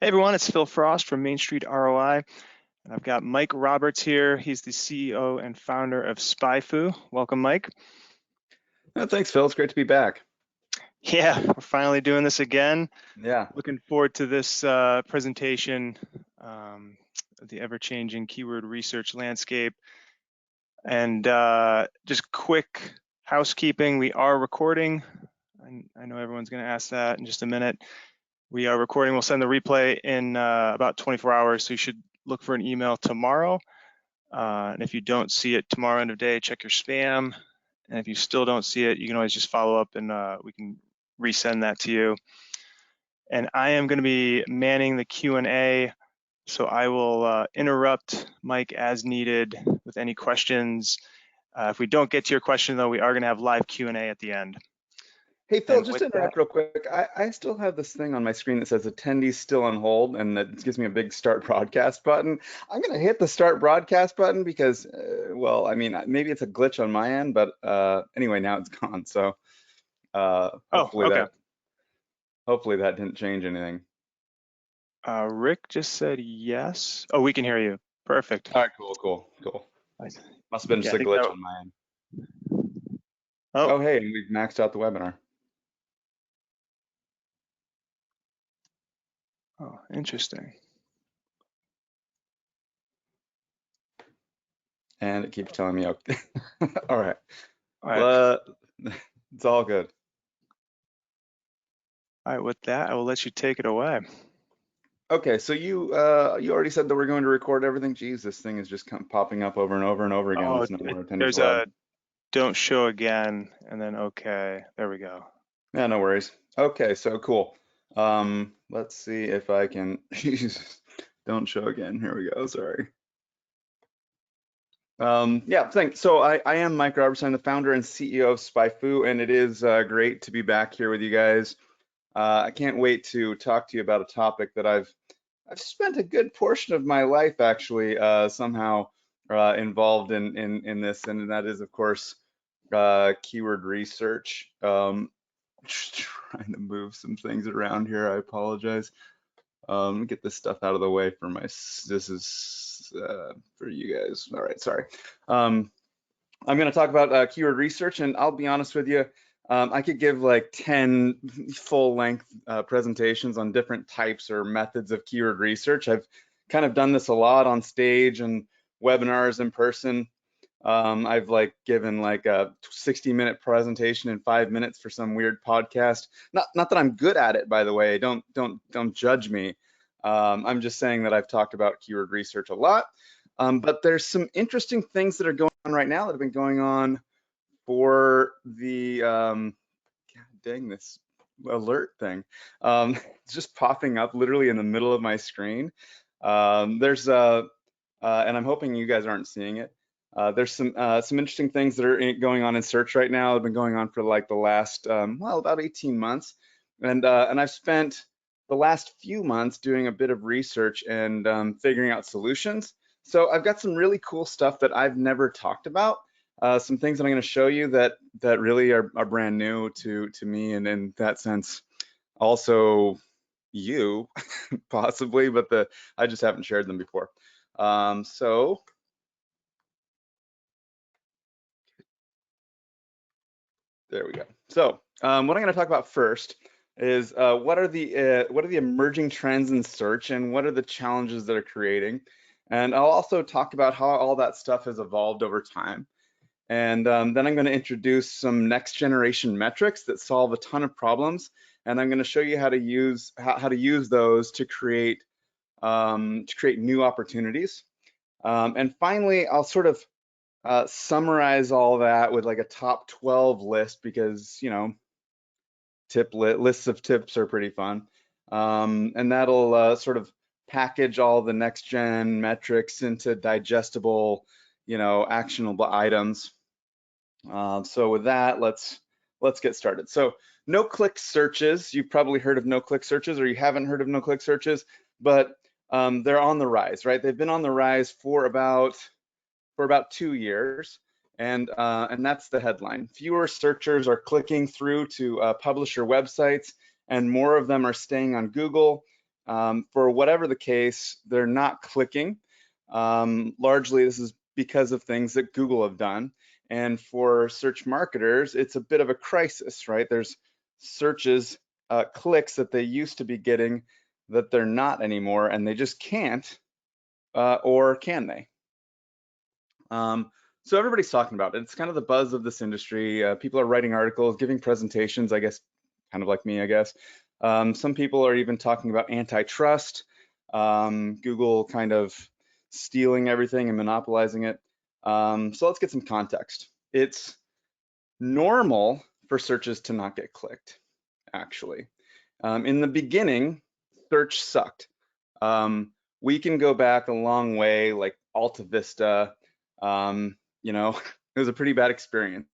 Hey everyone, it's Phil Frost from Main Street ROI. And I've got Mike Roberts here. He's the CEO and founder of SpyFu. Welcome, Mike. Thanks, Phil. It's great to be back. Yeah, we're finally doing this again. Yeah. Looking forward to this presentation of the ever-changing keyword research landscape. And just quick housekeeping, we are recording. I know everyone's going to ask that in just a minute. We are recording. We'll send the replay in about 24 hours, so you should look for an email tomorrow. And if you don't see it tomorrow end of day, check your spam. And if you still don't see it, you can always just follow up and we can resend that to you. And I am going to be manning the Q&A, so I will interrupt Mike as needed with any questions. If we don't get to your question, though, we are going to have live Q&A at the end. Hey, Phil, just to interrupt real quick. I still have this thing on my screen that says attendees still on hold, and it gives me a big start broadcast button. I'm going to hit the start broadcast button because, well, I mean, maybe it's a glitch on my end, but anyway, now it's gone. So hopefully that didn't change anything. Rick just said yes. Oh, we can hear you. Perfect. All right, cool. Must have been just a glitch on my end. Oh, hey, and we've maxed out the webinar. Oh, interesting. And it keeps telling me, okay. All right. It's all good. All right, with that, I will let you take it away. Okay, so you already said that we're going to record everything. Geez, this thing is just popping up over and over and over again. Oh, there's a don't show again, and then okay. There we go. Yeah, no worries. Okay, so cool. Let's see if I can. Jesus, don't show again. Here we go. Sorry. Yeah, thanks. So I am Mike Roberts. I'm the founder and CEO of SpyFu, and it is great to be back here with you guys. I can't wait to talk to you about a topic that I've spent a good portion of my life actually somehow involved in this, and that is, of course, keyword research. Just trying to move some things around here. I apologize. Let me get this stuff out of the way for this is for you guys. All right, sorry. I'm going to talk about keyword research, and I'll be honest with you. I could give like 10 full-length presentations on different types or methods of keyword research. I've kind of done this a lot on stage and webinars in person. I've like given like a 60-minute presentation in 5 minutes for some weird podcast. Not that I'm good at it, by the way. Don't judge me. I'm just saying that I've talked about keyword research a lot. But there's some interesting things that are going on right now that have been going on for the God dang, this alert thing. It's just popping up literally in the middle of my screen. There's and I'm hoping you guys aren't seeing it. There's some interesting things that are going on in search right now. They've been going on for like the last well, about 18 months, and I've spent the last few months doing a bit of research and figuring out solutions. So I've got some really cool stuff that I've never talked about. Some things that I'm going to show you that really are brand new to me, and in that sense, also you possibly, but I just haven't shared them before. So there we go. So what I'm going to talk about first is what are the emerging trends in search, and what are the challenges that are creating, and I'll also talk about how all that stuff has evolved over time. And then I'm going to introduce some next generation metrics that solve a ton of problems, and I'm going to show you how to use those to create new opportunities. And finally, I'll sort of summarize all that with like a top 12 list, because you know, lists of tips are pretty fun, and that'll sort of package all the next gen metrics into digestible, you know, actionable items. So with that, let's get started. So no-click searches, you've probably heard of no-click searches, or you haven't heard of no-click searches, but they're on the rise, right? They've been on the rise for about 2 years, and that's the headline. Fewer searchers are clicking through to publisher websites, and more of them are staying on Google. For whatever the case, they're not clicking. Largely, this is because of things that Google have done. And for search marketers, it's a bit of a crisis, right? There's searches, clicks that they used to be getting that they're not anymore, and they just can't, or can they? So everybody's talking about it. It's kind of the buzz of this industry. People are writing articles, giving presentations, I guess, kind of like me, I guess. Some people are even talking about antitrust, Google kind of stealing everything and monopolizing it. So let's get some context. It's normal for searches to not get clicked, actually. In the beginning, search sucked. We can go back a long way, like Alta Vista. You know, it was a pretty bad experience.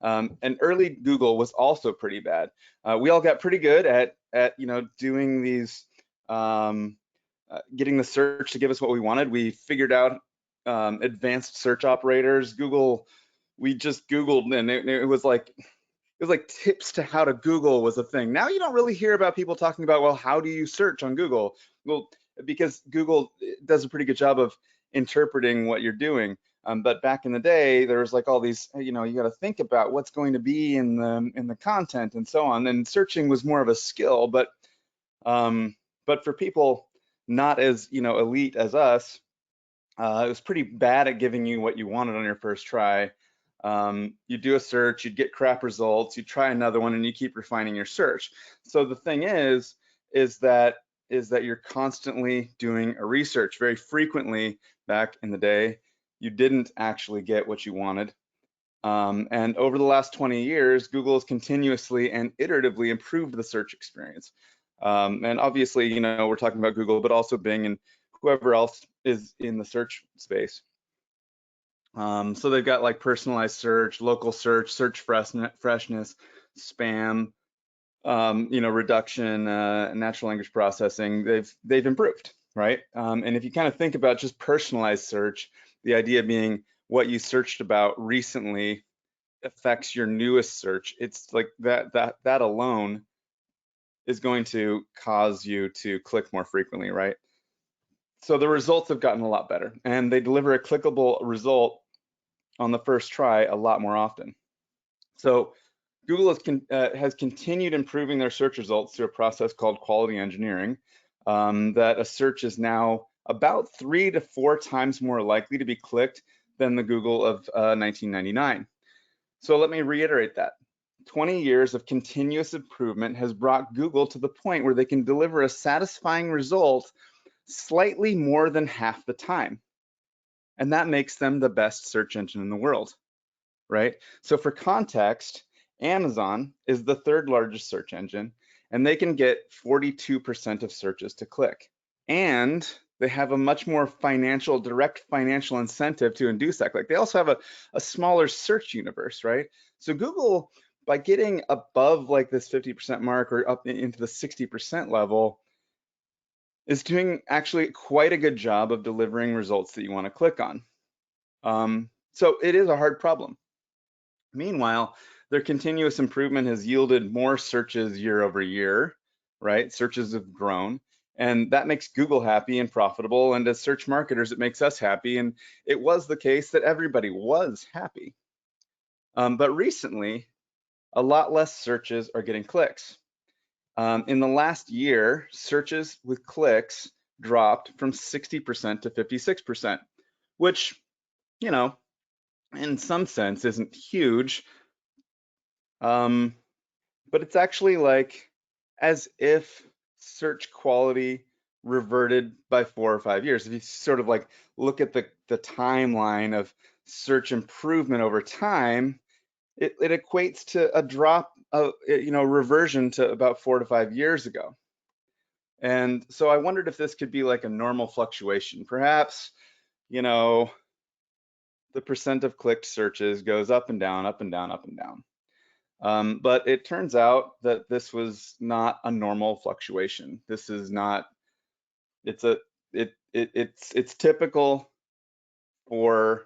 And early Google was also pretty bad. We all got pretty good at doing these, getting the search to give us what we wanted. We figured out advanced search operators. Google, we just Googled, and it was like tips to how to Google was a thing. Now you don't really hear about people talking about, well, how do you search on Google? Well, because Google does a pretty good job of interpreting what you're doing. But back in the day, there was like all these, you got to think about what's going to be in the content and so on. And searching was more of a skill, but for people not as elite as us, it was pretty bad at giving you what you wanted on your first try. You do a search, you'd get crap results, you try another one, and you keep refining your search. So the thing is that you're constantly doing a research. Very frequently back in the day, you didn't actually get what you wanted. And over the last 20 years, Google has continuously and iteratively improved the search experience. And obviously, we're talking about Google, but also Bing and whoever else is in the search space. So they've got like personalized search, local search, search freshness, spam, reduction, natural language processing. They've improved, right? And if you kind of think about just personalized search, the idea being what you searched about recently affects your newest search. It's like that alone is going to cause you to click more frequently, right? So the results have gotten a lot better, and they deliver a clickable result on the first try a lot more often. So Google has continued improving their search results through a process called quality engineering, that a search is now about 3 to 4 times more likely to be clicked than the Google of 1999. So let me reiterate that. 20 years of continuous improvement has brought Google to the point where they can deliver a satisfying result slightly more than half the time. And that makes them the best search engine in the world, right? So for context, Amazon is the 3rd largest search engine, and they can get 42% of searches to click. And they have a much more direct financial incentive to induce that click. They also have a smaller search universe, right? So Google, by getting above like this 50% mark or up into the 60% level, is doing actually quite a good job of delivering results that you want to click on. So it is a hard problem. Meanwhile, their continuous improvement has yielded more searches year over year, right? Searches have grown, and that makes Google happy and profitable. And as search marketers, it makes us happy. And it was the case that everybody was happy. But recently, a lot less searches are getting clicks. In the last year, searches with clicks dropped from 60% to 56%, which, in some sense isn't huge, but it's actually like as if search quality reverted by 4 or 5 years. If you sort of like look at the timeline of search improvement over time, it equates to a drop of, reversion to about 4 to 5 years ago. And so I wondered if this could be like a normal fluctuation. Perhaps, the percent of clicked searches goes up and down, up and down, up and down. But it turns out that this was not a normal fluctuation. This is not, it's typical for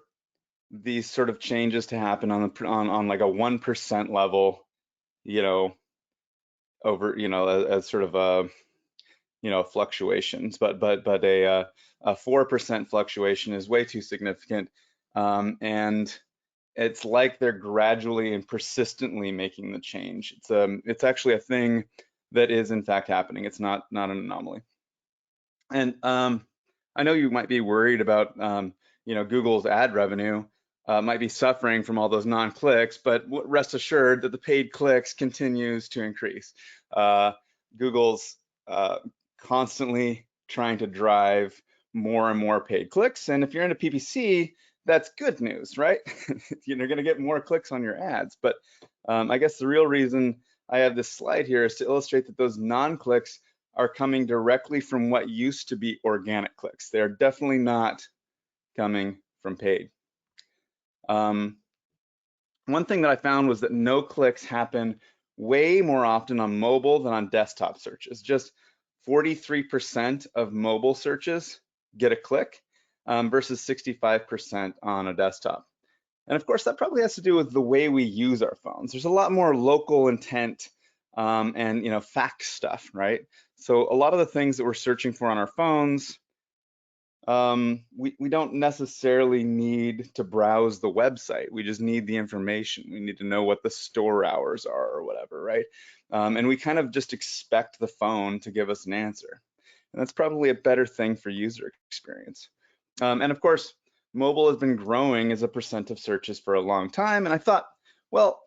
these sort of changes to happen on like a 1% level, over, as sort of a, fluctuations, but a 4% fluctuation is way too significant, and it's like they're gradually and persistently making the change. It's actually a thing that is in fact happening. It's not an anomaly. And I know you might be worried about Google's ad revenue might be suffering from all those non-clicks, but rest assured that the paid clicks continues to increase. Google's constantly trying to drive more and more paid clicks, and if you're into PPC, that's good news, right? You're going to get more clicks on your ads. But I guess the real reason I have this slide here is to illustrate that those non-clicks are coming directly from what used to be organic clicks. They're definitely not coming from paid. One thing that I found was that no clicks happen way more often on mobile than on desktop searches. Just 43% of mobile searches get a click versus 65% on a desktop. And of course, that probably has to do with the way we use our phones. There's a lot more local intent and fact stuff, right? So a lot of the things that we're searching for on our phones, we don't necessarily need to browse the website. We just need the information. We need to know what the store hours are or whatever, right? And we kind of just expect the phone to give us an answer. And that's probably a better thing for user experience. And of course, mobile has been growing as a percent of searches for a long time. And I thought, well,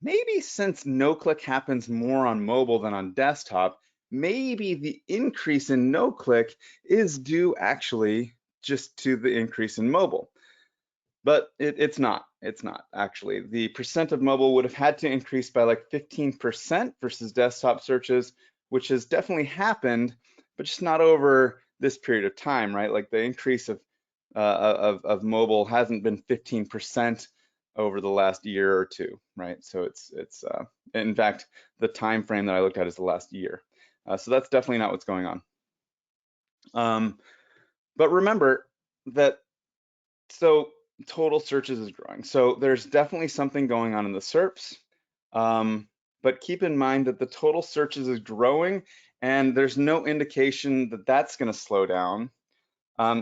maybe since no-click happens more on mobile than on desktop, maybe the increase in no-click is due actually just to the increase in mobile. But it's not actually. The percent of mobile would have had to increase by like 15% versus desktop searches, which has definitely happened, but just not over this period of time, right? Like the increase of mobile hasn't been 15% over the last year or two, right? So it's in fact, the time frame that I looked at is the last year. So that's definitely not what's going on. But remember that, so total searches is growing. So there's definitely something going on in the SERPs. But keep in mind that the total searches is growing and there's no indication that that's going to slow down.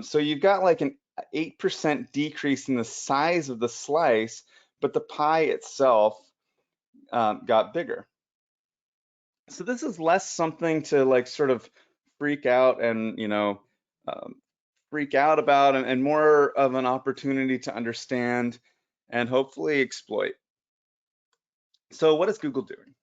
So you've got like an 8% decrease in the size of the slice, but the pie itself got bigger. So this is less something to like sort of freak out and freak out about, and more of an opportunity to understand and hopefully exploit. So what is Google doing?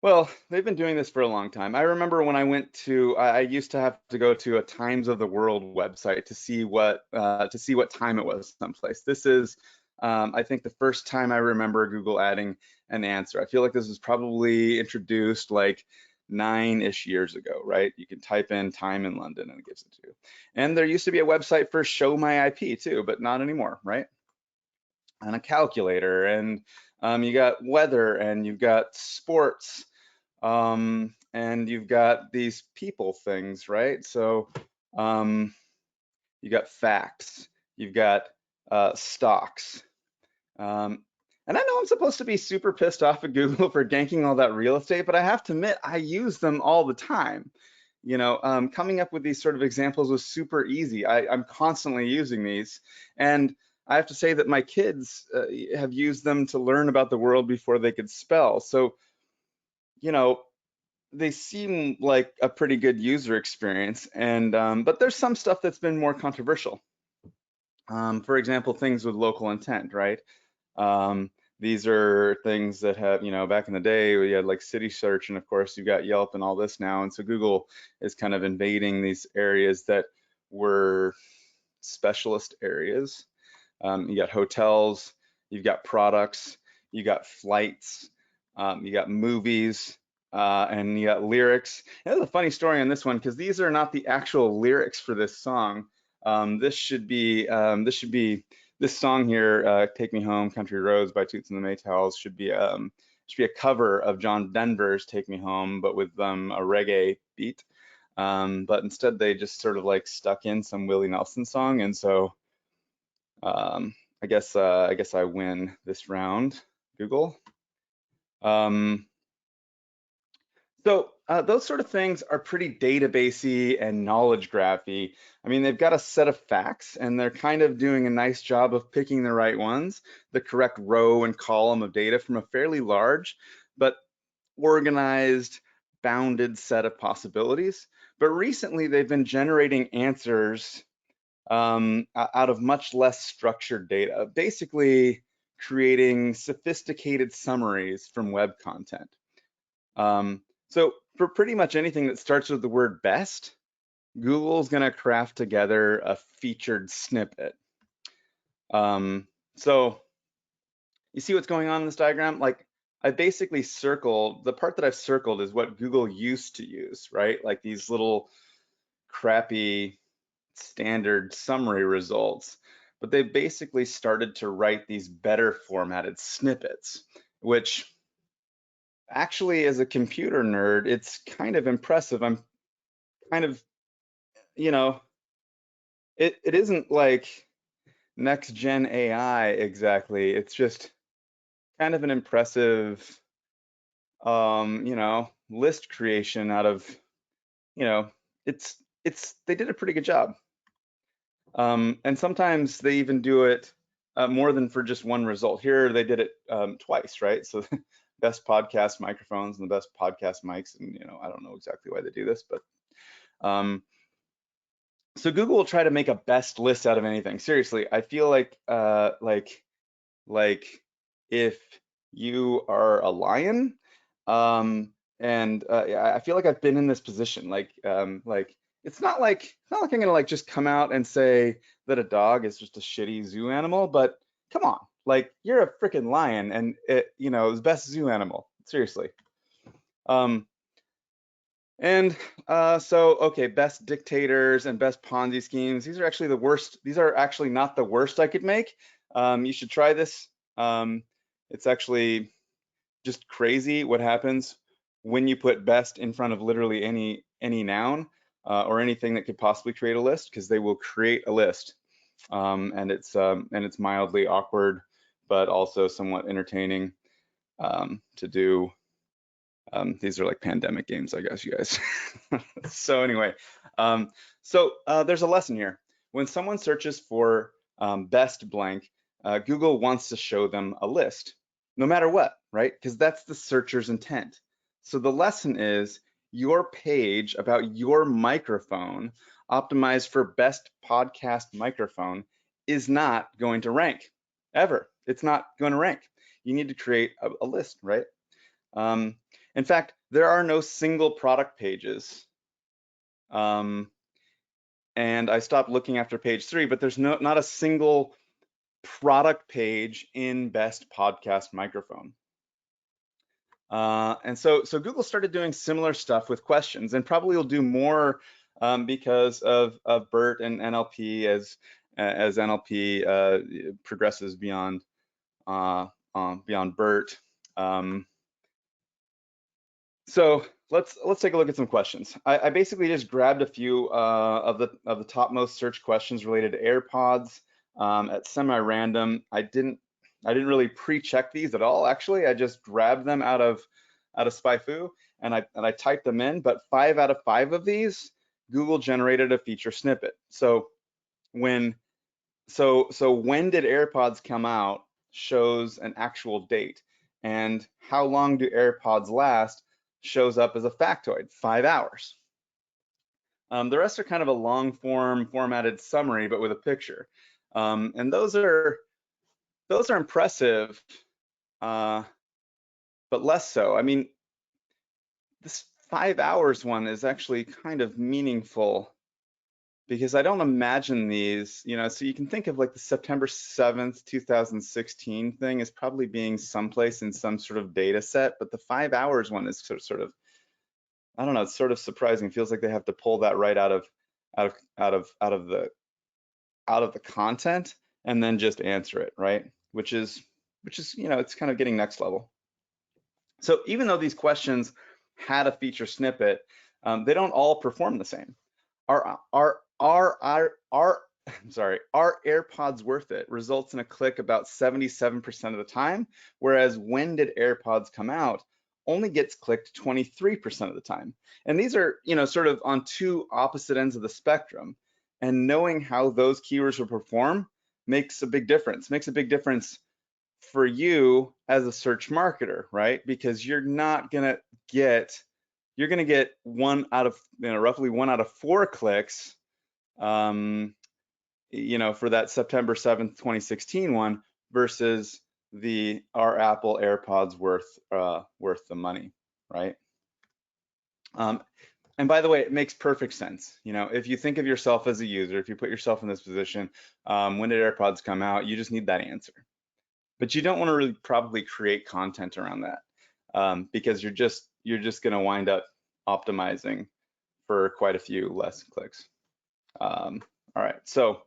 Well, they've been doing this for a long time. I remember when I went to, I used to have to go to a Times of the World website to see what time it was someplace. This is, I think, the first time I remember Google adding an answer. I feel like this was probably introduced like 9-ish years ago, right? You can type in time in London and it gives it to you. And there used to be a website for Show My IP too, but not anymore, right? And a calculator, and you got weather, and you've got sports. And you've got these people things, right? So you got facts, you've got stocks. And I know I'm supposed to be super pissed off at Google for ganking all that real estate, but I have to admit, I use them all the time. Coming up with these sort of examples was super easy. I'm constantly using these. And I have to say that my kids have used them to learn about the world before they could spell. So they seem like a pretty good user experience, and but there's some stuff that's been more controversial. For example, things with local intent, right? These are things that have, back in the day we had like city search, and of course you've got Yelp and all this now, and so Google is kind of invading these areas that were specialist areas. You got hotels, you've got products, you got flights, you got movies, and you got lyrics. And there's a funny story on this one because these are not the actual lyrics for this song. This should be this song here, "Take Me Home, Country Roads" by Toots and the Maytals should be a cover of John Denver's "Take Me Home," but with a reggae beat. But instead they just sort of like stuck in some Willie Nelson song, and so I guess I win this round, Google. So those sort of things are pretty databasey and knowledge graphy. I mean, they've got a set of facts and they're kind of doing a nice job of picking the right ones, the correct row and column of data from a fairly large but organized, bounded set of possibilities. But recently, they've been generating answers out of much less structured data, basically creating sophisticated summaries from web content. So for pretty much anything that starts with the word best, Google's going to craft together a featured snippet. So you see what's going on in this diagram? Like, I basically circled, the part that I've circled is what Google used to use, right? Like these little crappy standard summary results. But they basically started to write these better formatted snippets, which actually, as a computer nerd, it's kind of impressive. I'm kind of, you know, it isn't like next gen AI exactly. It's just kind of an impressive, list creation out of, you know, it's they did a pretty good job. And sometimes they even do it more than for just one result. Here they did it twice, right? So best podcast microphones and the best podcast mics, and I don't know exactly why they do this, but so Google will try to make a best list out of anything. Seriously, I feel like if you are a lion, and I feel like I've been in this position. Like it's not like I'm gonna like just come out and say that a dog is just a shitty zoo animal, but come on, like you're a freaking lion, and it's best zoo animal. Seriously. Um, and so, okay, best dictators and best Ponzi schemes. These are actually the worst. These are actually not the worst I could make. You should try this. It's actually just crazy what happens when you put best in front of literally any noun or anything that could possibly create a list, because they will create a list. And it's mildly awkward, but also somewhat entertaining to do. These are like pandemic games, I guess, you guys. So anyway, there's a lesson here. When someone searches for best blank, Google wants to show them a list, no matter what, right? Because that's the searcher's intent. So the lesson is your page about your microphone optimized for best podcast microphone is not going to rank, ever. It's not going to rank. You need to create a list, right? In fact, there are no single product pages. And I stopped looking after page 3, but there's not a single product page in best podcast microphone. And so Google started doing similar stuff with questions, and probably will do more because of BERT and NLP as NLP progresses beyond BERT. So let's take a look at some questions. I basically just grabbed a few of the topmost search questions related to AirPods at semi-random. I didn't really pre-check these at all. Actually, I just grabbed them out of SpyFu and I typed them in. But 5 out of 5 of these, Google generated a feature snippet. So when did AirPods come out shows an actual date, and how long do AirPods last shows up as a factoid, 5 hours. The rest are kind of a long form formatted summary, but with a picture. And those are impressive, but less so. I mean, this 5 hours one is actually kind of meaningful, because I don't imagine these, so you can think of like the September 7th, 2016 thing as probably being someplace in some sort of data set, but the 5 hours one is sort of, I don't know, it's sort of surprising. It feels like they have to pull that right out of the content and then just answer it, right? Which is, it's kind of getting next level. So even though these questions had a feature snippet, they don't all perform the same. Are AirPods worth it results in a click about 77% of the time, whereas when did AirPods come out only gets clicked 23% of the time. And these are, sort of on two opposite ends of the spectrum. And knowing how those keywords will perform makes a big difference. Makes a big difference for you as a search marketer, right? Because you're gonna get roughly 1 out of 4 clicks, for that September 7th, 2016 one versus our Apple AirPods worth the money, right? And by the way, it makes perfect sense. If you think of yourself as a user, if you put yourself in this position, when did AirPods come out? You just need that answer. But you don't want to really probably create content around that, because you're just going to wind up optimizing for quite a few less clicks. All right, so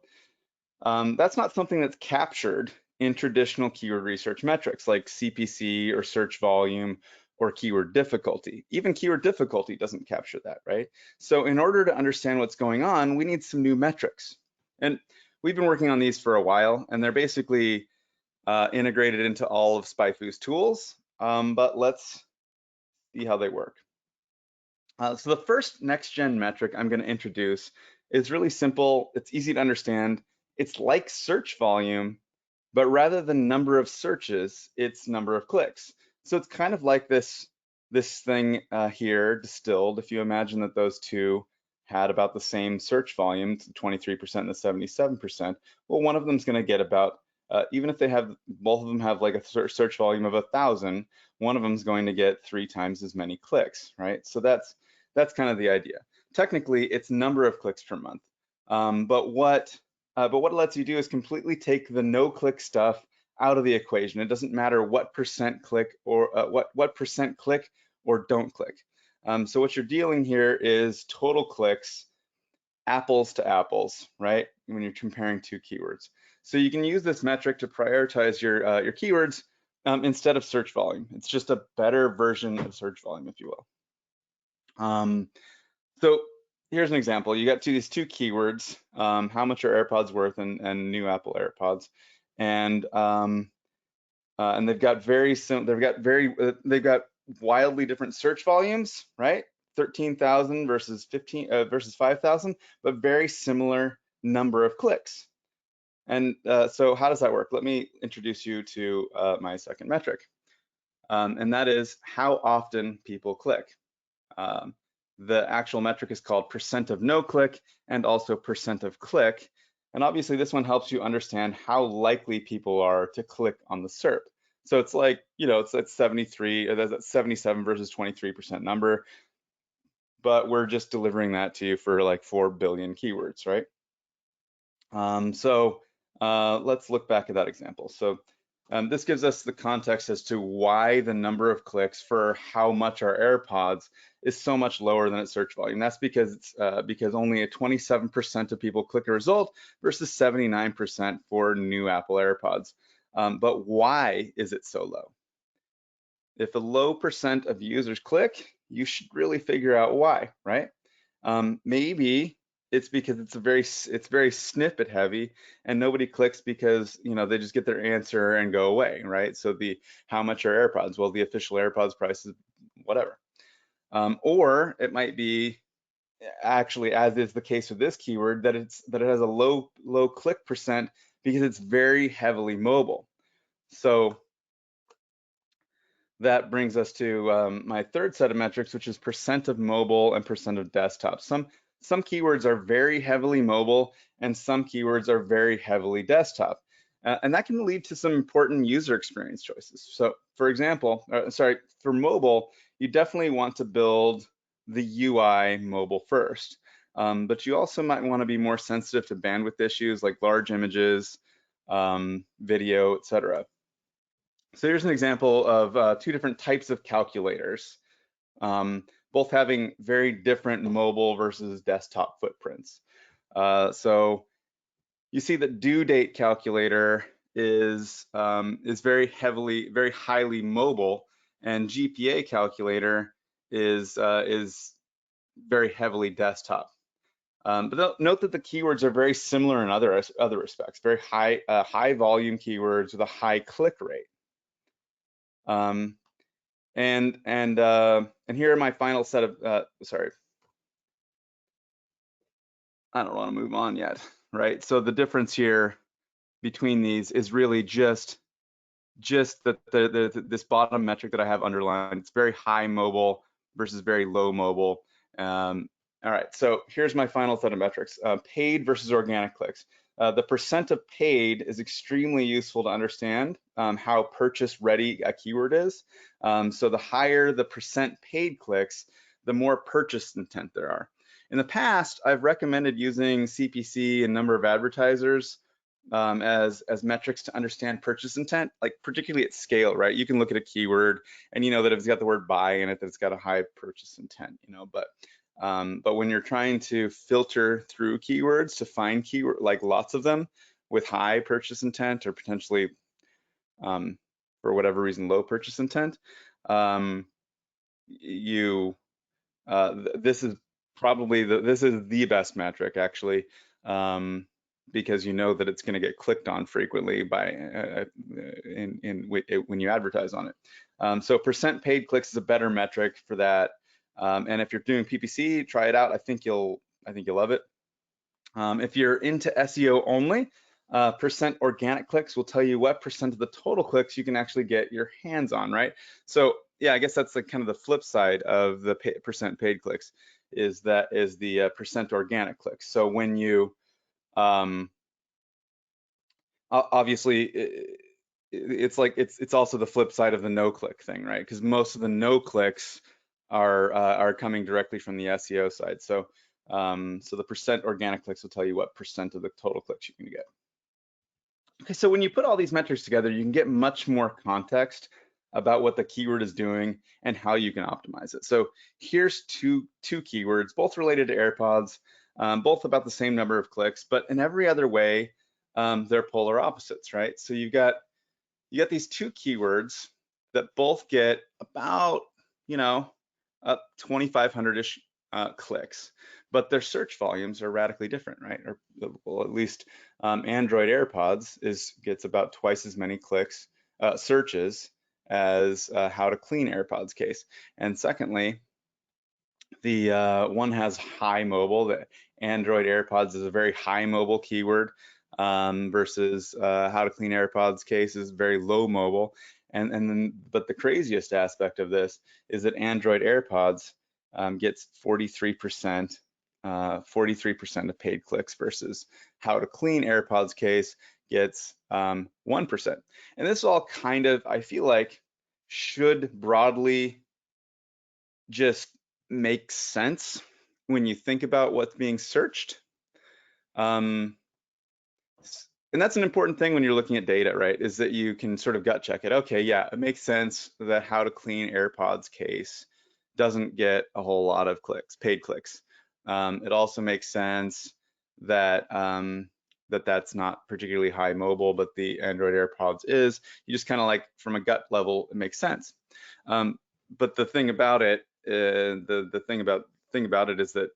that's not something that's captured in traditional keyword research metrics like CPC or search volume or keyword difficulty. Even keyword difficulty doesn't capture that, right? So in order to understand what's going on, we need some new metrics. And we've been working on these for a while, and they're basically integrated into all of SpyFu's tools, but let's see how they work. So the first next-gen metric I'm going to introduce is really simple. It's easy to understand. It's like search volume, but rather than number of searches, it's number of clicks. So it's kind of like this thing here distilled. If you imagine that those two had about the same search volume, 23% and the 77%, well, one of them is going to get about, even if both of them have like a search volume of 1,000, one of them is going to get 3 times as many clicks, right? So that's kind of the idea. Technically, it's number of clicks per month, but what it lets you do is completely take the no-click stuff out of the equation. It doesn't matter what percent click or what percent click or don't click. So what you're dealing here is total clicks, apples to apples, right? When you're comparing two keywords. So you can use this metric to prioritize your keywords instead of search volume. It's just a better version of search volume, if you will. So here's an example. You got these two keywords, how much are AirPods worth and new Apple AirPods, and they've got wildly different search volumes, right? 13,000 versus 5,000, but very similar number of clicks. And so how does that work? Let me introduce you to my second metric, and that is how often people click. The actual metric is called percent of no click and also percent of click. And obviously this one helps you understand how likely people are to click on the SERP. So it's like, it's at 73, that's at 77 versus 23% number, but we're just delivering that to you for like 4 billion keywords, right? So let's look back at that example. So this gives us the context as to why the number of clicks for how much our AirPods is so much lower than its search volume. That's because only a 27% of people click a result versus 79% for new Apple AirPods. But why is it so low? If a low percent of users click, you should really figure out why, right? Maybe it's because it's very snippet heavy and nobody clicks because they just get their answer and go away, right? So how much are AirPods? Well, the official AirPods price is whatever. Or it might be actually, as is the case with this keyword, that it has a low click percent because it's very heavily mobile. So that brings us to my third set of metrics, which is percent of mobile and percent of desktop. Some keywords are very heavily mobile and some keywords are very heavily desktop. And that can lead to some important user experience choices. So for example, for mobile, you definitely want to build the UI mobile first. But you also might want to be more sensitive to bandwidth issues like large images, video, etc. So here's an example of 2 different types of calculators, both having very different mobile versus desktop footprints. So you see that due date calculator is very highly mobile, and GPA calculator is very heavily desktop. But note that the keywords are very similar in other respects. Very high volume keywords with a high click rate. And here are my final set of, sorry, I don't want to move on yet, right? So the difference here between these is really just this bottom metric that I have underlined. It's very high mobile versus very low mobile. All right, so here's my final set of metrics, paid versus organic clicks. The percent of paid is extremely useful to understand how purchase ready a keyword is. So the higher the percent paid clicks, the more purchase intent there are. In the past, I've recommended using CPC and number of advertisers as metrics to understand purchase intent, like particularly at scale, right? You can look at a keyword and you know that if it's got the word buy in it, that it's got a high purchase intent, you know, but when you're trying to filter through keywords to find keyword, like lots of them with high purchase intent or potentially for whatever reason low purchase intent, this is probably this is the best metric actually, because you know that it's going to get clicked on frequently by when you advertise on it. So percent paid clicks is a better metric for that. And if you're doing PPC, try it out. I think you'll love it. If you're into SEO only, percent organic clicks will tell you what percent of the total clicks you can actually get your hands on, right? So yeah, I guess that's like kind of the flip side of the percent paid clicks is the percent organic clicks. So when you obviously it's like it's also the flip side of the no click thing, right? Because most of the no clicks are coming directly from the SEO side. So so the percent organic clicks will tell you what percent of the total clicks you can get. Okay, so when you put all these metrics together, you can get much more context about what the keyword is doing and how you can optimize it. So here's two keywords, both related to AirPods, both about the same number of clicks, but in every other way, they're polar opposites, right? So you got these two keywords that both get about, you know, 2,500-ish clicks, but their search volumes are radically different, right? Or well, at least Android AirPods gets about twice as many clicks, searches as how to clean AirPods case. And secondly, the one has high mobile. The Android AirPods is a very high mobile keyword versus how to clean AirPods case is very low mobile. But the craziest aspect of this is that Android AirPods gets 43% of paid clicks versus how to clean AirPods case gets 1%. And this all kind of, I feel like, should broadly just make sense when you think about what's being searched. And that's an important thing when you're looking at data, right? Is that you can sort of gut check it. Okay, yeah, it makes sense that how to clean AirPods case doesn't get a whole lot of clicks, paid clicks. It also makes sense that that's not particularly high mobile, but the Android AirPods is. You just kind of like from a gut level, it makes sense. But the thing about it, the thing about it is that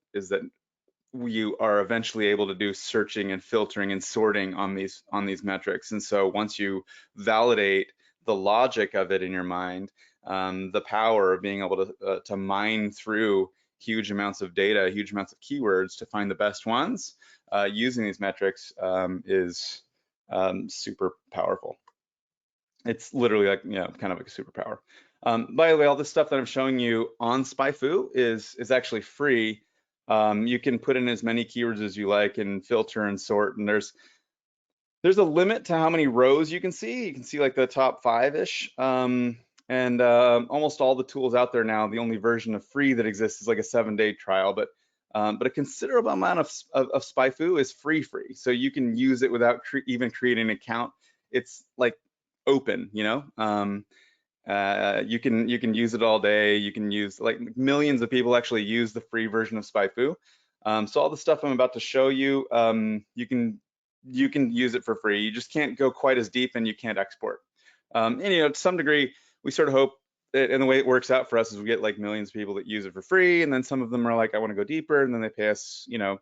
you are eventually able to do searching and filtering and sorting on these metrics. And so once you validate the logic of it in your mind, the power of being able to mine through huge amounts of data, huge amounts of keywords to find the best ones using these metrics is super powerful. It's literally like, you know, kind of like a superpower. By the way, all this stuff that I'm showing you on SpyFu is actually free. You can put in as many keywords as you like and filter and sort, and there's a limit to how many rows you can see. You can see like the top 5-ish, and almost all the tools out there now, the only version of free that exists is like a 7-day trial, but a considerable amount of SpyFu is free, so you can use it without even creating an account. It's like open, you know. You can use it all day. You can use, like, millions of people actually use the free version of SpyFu. So all the stuff I'm about to show you, you can use it for free. You just can't go quite as deep and you can't export. And you know, to some degree, we sort of hope that, and the way it works out for us is we get like millions of people that use it for free, and then some of them are like, I want to go deeper, and then they pay us, you know,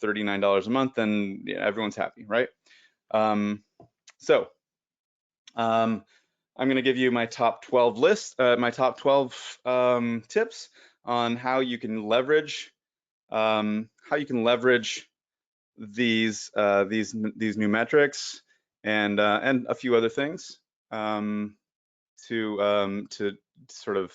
$39 a month, and yeah, everyone's happy, right? I'm going to give you my top 12 list, my top 12 tips on how you can leverage these new metrics and a few other things to sort of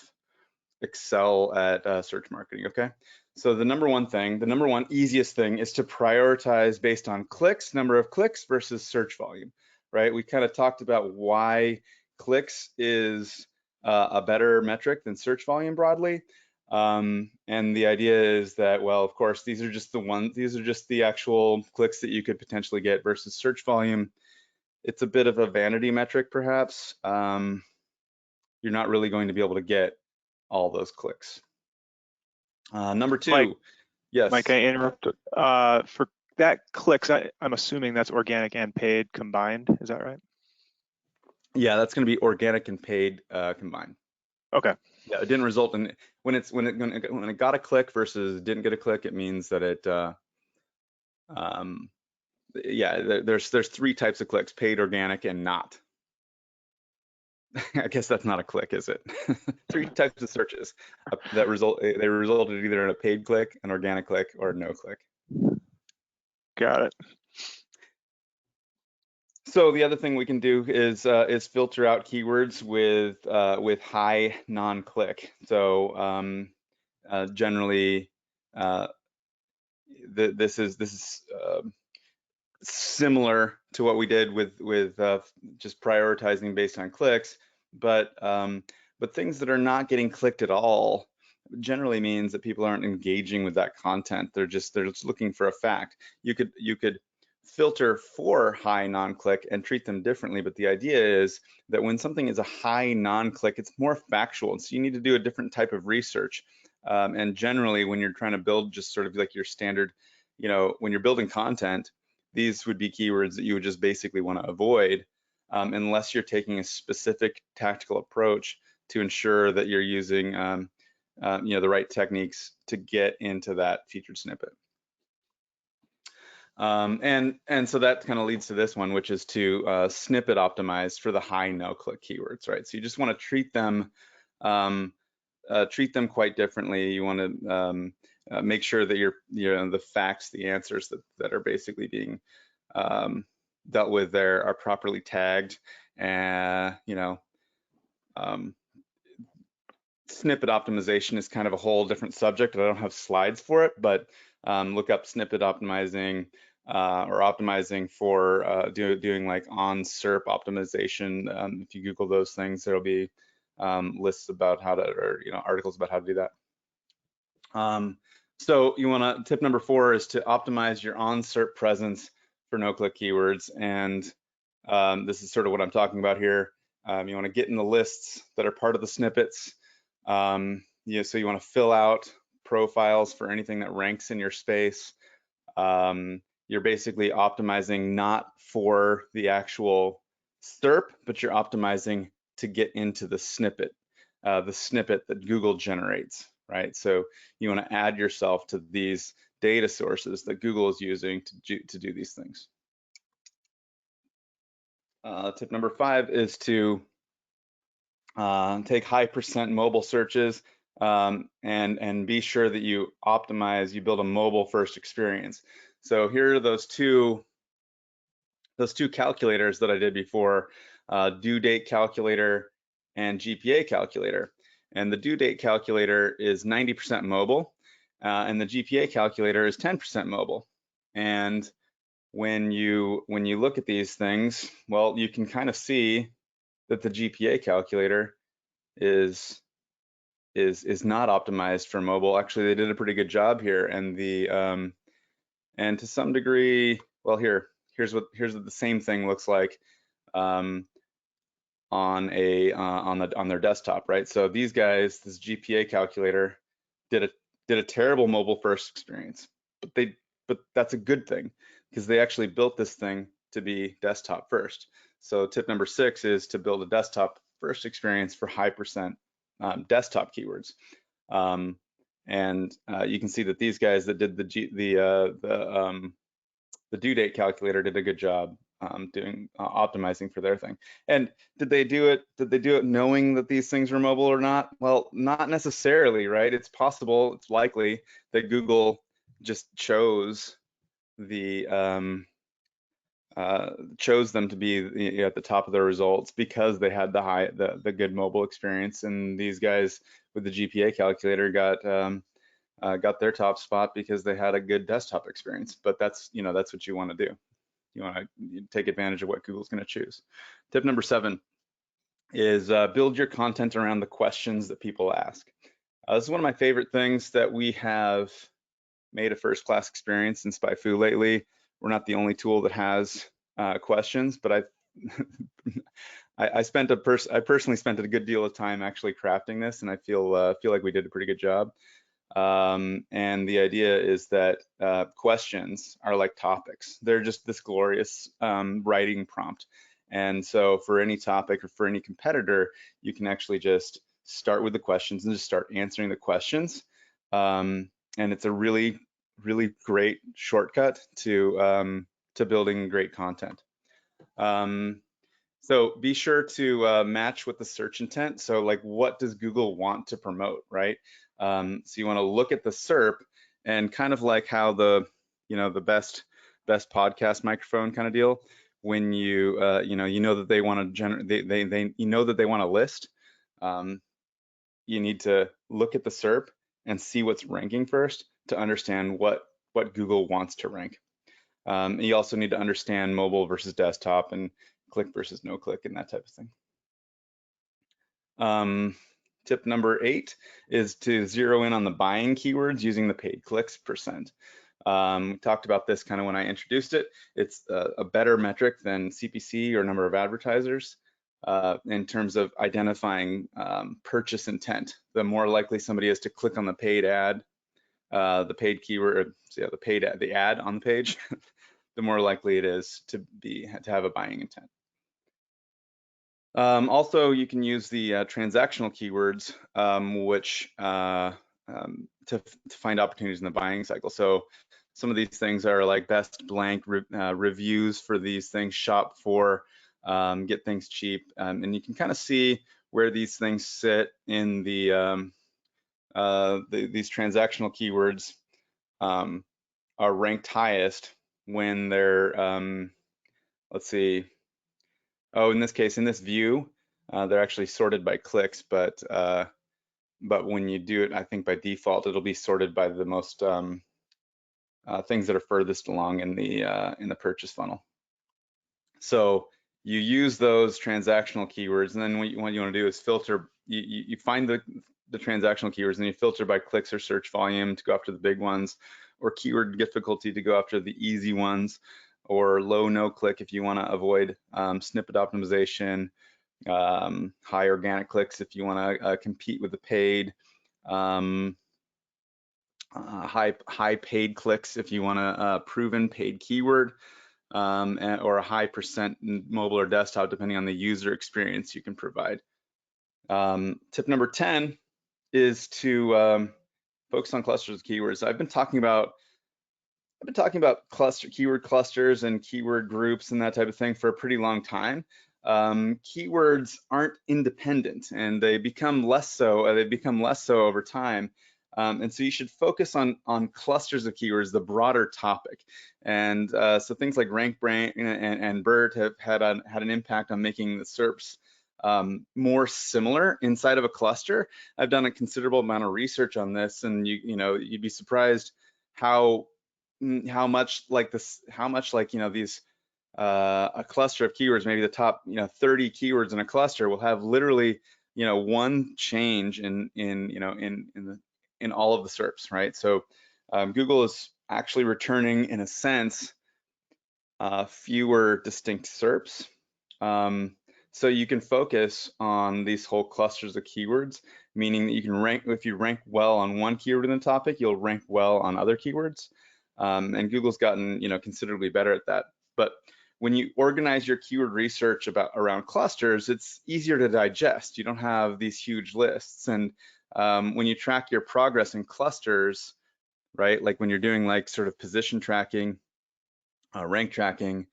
excel at search marketing. Okay, so the number one easiest thing is to prioritize based on clicks, number of clicks versus search volume, right? We kind of talked about why clicks is a better metric than search volume broadly. And the idea is that, well, of course, these are just the actual clicks that you could potentially get versus search volume. It's a bit of a vanity metric, perhaps. You're not really going to be able to get all those clicks. Number Mike, two, yes. Mike, can I interrupt? For that clicks, I'm assuming that's organic and paid combined. Is that right? Yeah, that's going to be organic and paid combined. Okay. Yeah, it didn't result in when it got a click versus didn't get a click. It means that it yeah, there's three types of clicks: paid, organic, and not. I guess that's not a click, is it? Three types of searches that resulted either in a paid click, an organic click, or no click. Got it. So the other thing we can do is filter out keywords with high non-click. So generally, this is similar to what we did with just prioritizing based on clicks, but things that are not getting clicked at all generally means that people aren't engaging with that content. They're just looking for a fact. You could filter for high non-click and treat them differently, but the idea is that when something is a high non-click, it's more factual, and so you need to do a different type of research. And generally, when you're trying to build just sort of like your standard, when you're building content, these would be keywords that you would just basically want to avoid unless you're taking a specific tactical approach to ensure that you're using the right techniques to get into that featured snippet. And so that kind of leads to this one, which is to snippet optimize for the high no-click keywords, right? So you just want to treat them quite differently. You want to make sure that the facts, the answers that are basically being dealt with there are properly tagged. Snippet optimization is kind of a whole different subject. I don't have slides for it, but look up snippet optimizing or optimizing for doing like on SERP optimization. If you Google those things, there'll be lists about how to, or articles about how to do that. So you want to, tip number 4 is to optimize your on SERP presence for no-click keywords, and this is sort of what I'm talking about here. You want to get in the lists that are part of the snippets. So you want to fill out profiles for anything that ranks in your space. You're basically optimizing not for the actual SERP, but you're optimizing to get into the snippet that Google generates, right? So you want to add yourself to these data sources that Google is using to do these things. Tip number 5 is to take high percent mobile searches and be sure that you build a mobile first experience. So here are those two calculators that I did before, due date calculator and GPA calculator. And the due date calculator is 90% mobile, and the GPA calculator is 10% mobile. And when you look at these things, well, you can kind of see that the GPA calculator is not optimized for mobile. Actually, they did a pretty good job here, and and to some degree, well, here's what the same thing looks like on their desktop, right? So these guys, this GPA calculator did a terrible mobile first experience, but that's a good thing because they actually built this thing to be desktop first. So tip number 6 is to build a desktop first experience for high percent desktop keywords. And you can see that these guys that did the due date calculator did a good job doing optimizing for their thing. And did they do it? Did they do it knowing that these things were mobile or not? Well, not necessarily, right? It's possible, it's likely that Google just chose them to be at the top of their results because they had the good mobile experience, and these guys with the GPA calculator got their top spot because they had a good desktop experience. But that's what you want to do. You want to take advantage of what Google's going to choose. Tip number 7 is build your content around the questions that people ask. This is one of my favorite things that we have made a first-class experience in SpyFu lately. We're not the only tool that has questions, but I personally spent a good deal of time actually crafting this, and I feel like we did a pretty good job. And the idea is that questions are like topics. They're just this glorious writing prompt. And so for any topic or for any competitor, you can actually just start with the questions and just start answering the questions. And it's a really, really great shortcut to building great content. So be sure to match with the search intent. So like, what does Google want to promote, right? So you want to look at the SERP and kind of like how the best podcast microphone kind of deal. When you that they want to that they want to list, you need to look at the SERP and see what's ranking first to understand what Google wants to rank. You also need to understand mobile versus desktop and click versus no click and that type of thing. Tip number 8 is to zero in on the buying keywords using the paid clicks percent. We talked about this kind of when I introduced it. It's a better metric than CPC or number of advertisers in terms of identifying purchase intent. The more likely somebody is to click on the paid ad, the paid keyword, the ad on the page, the more likely it is to have a buying intent. Also, you can use the transactional keywords, which to find opportunities in the buying cycle. So some of these things are like best blank reviews for these things, shop for, get things cheap, and you can kind of see where these things sit in these transactional keywords are ranked highest when they're let's see. Oh, in this case, in this view, they're actually sorted by clicks, but when you do it, I think by default it'll be sorted by the most things that are furthest along in the purchase funnel. So you use those transactional keywords, and then what you want to do is filter. You find the transactional keywords, and you filter by clicks or search volume to go after the big ones, or keyword difficulty to go after the easy ones, or low no click if you want to avoid snippet optimization, high organic clicks if you want to compete with the paid, high paid clicks if you want a proven paid keyword, or a high percent mobile or desktop depending on the user experience you can provide. Tip number 10 is to focus on clusters of keywords. I've been talking about keyword clusters and keyword groups and that type of thing for a pretty long time. Keywords aren't independent, and they become less so. They've become less so over time. And so you should focus on clusters of keywords, the broader topic. And so things like RankBrain and BERT have had an impact on making the SERPs more similar inside of a cluster. I've done a considerable amount of research on this, and you'd be surprised how much like these a cluster of keywords, maybe the top 30 keywords in a cluster will have literally one change in all of the SERPs, right? So Google is actually returning, in a sense, fewer distinct SERPs. So you can focus on these whole clusters of keywords, meaning that you can rank. If you rank well on one keyword in the topic, you'll rank well on other keywords. And Google's gotten considerably better at that. But when you organize your keyword research around clusters, it's easier to digest. You don't have these huge lists. And when you track your progress in clusters, right, like when you're doing like sort of position tracking, rank tracking,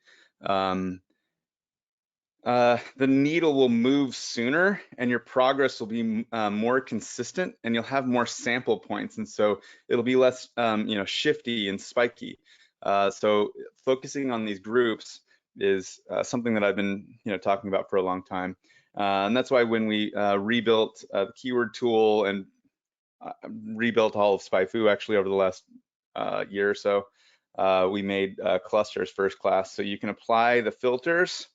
um, the needle will move sooner and your progress will be more consistent, and you'll have more sample points, and so it'll be less shifty and spiky. So focusing on these groups is something that I've been talking about for a long time, and that's why when we rebuilt the keyword tool and rebuilt all of SpyFu actually over the last year or so, we made clusters first class, so you can apply the filters,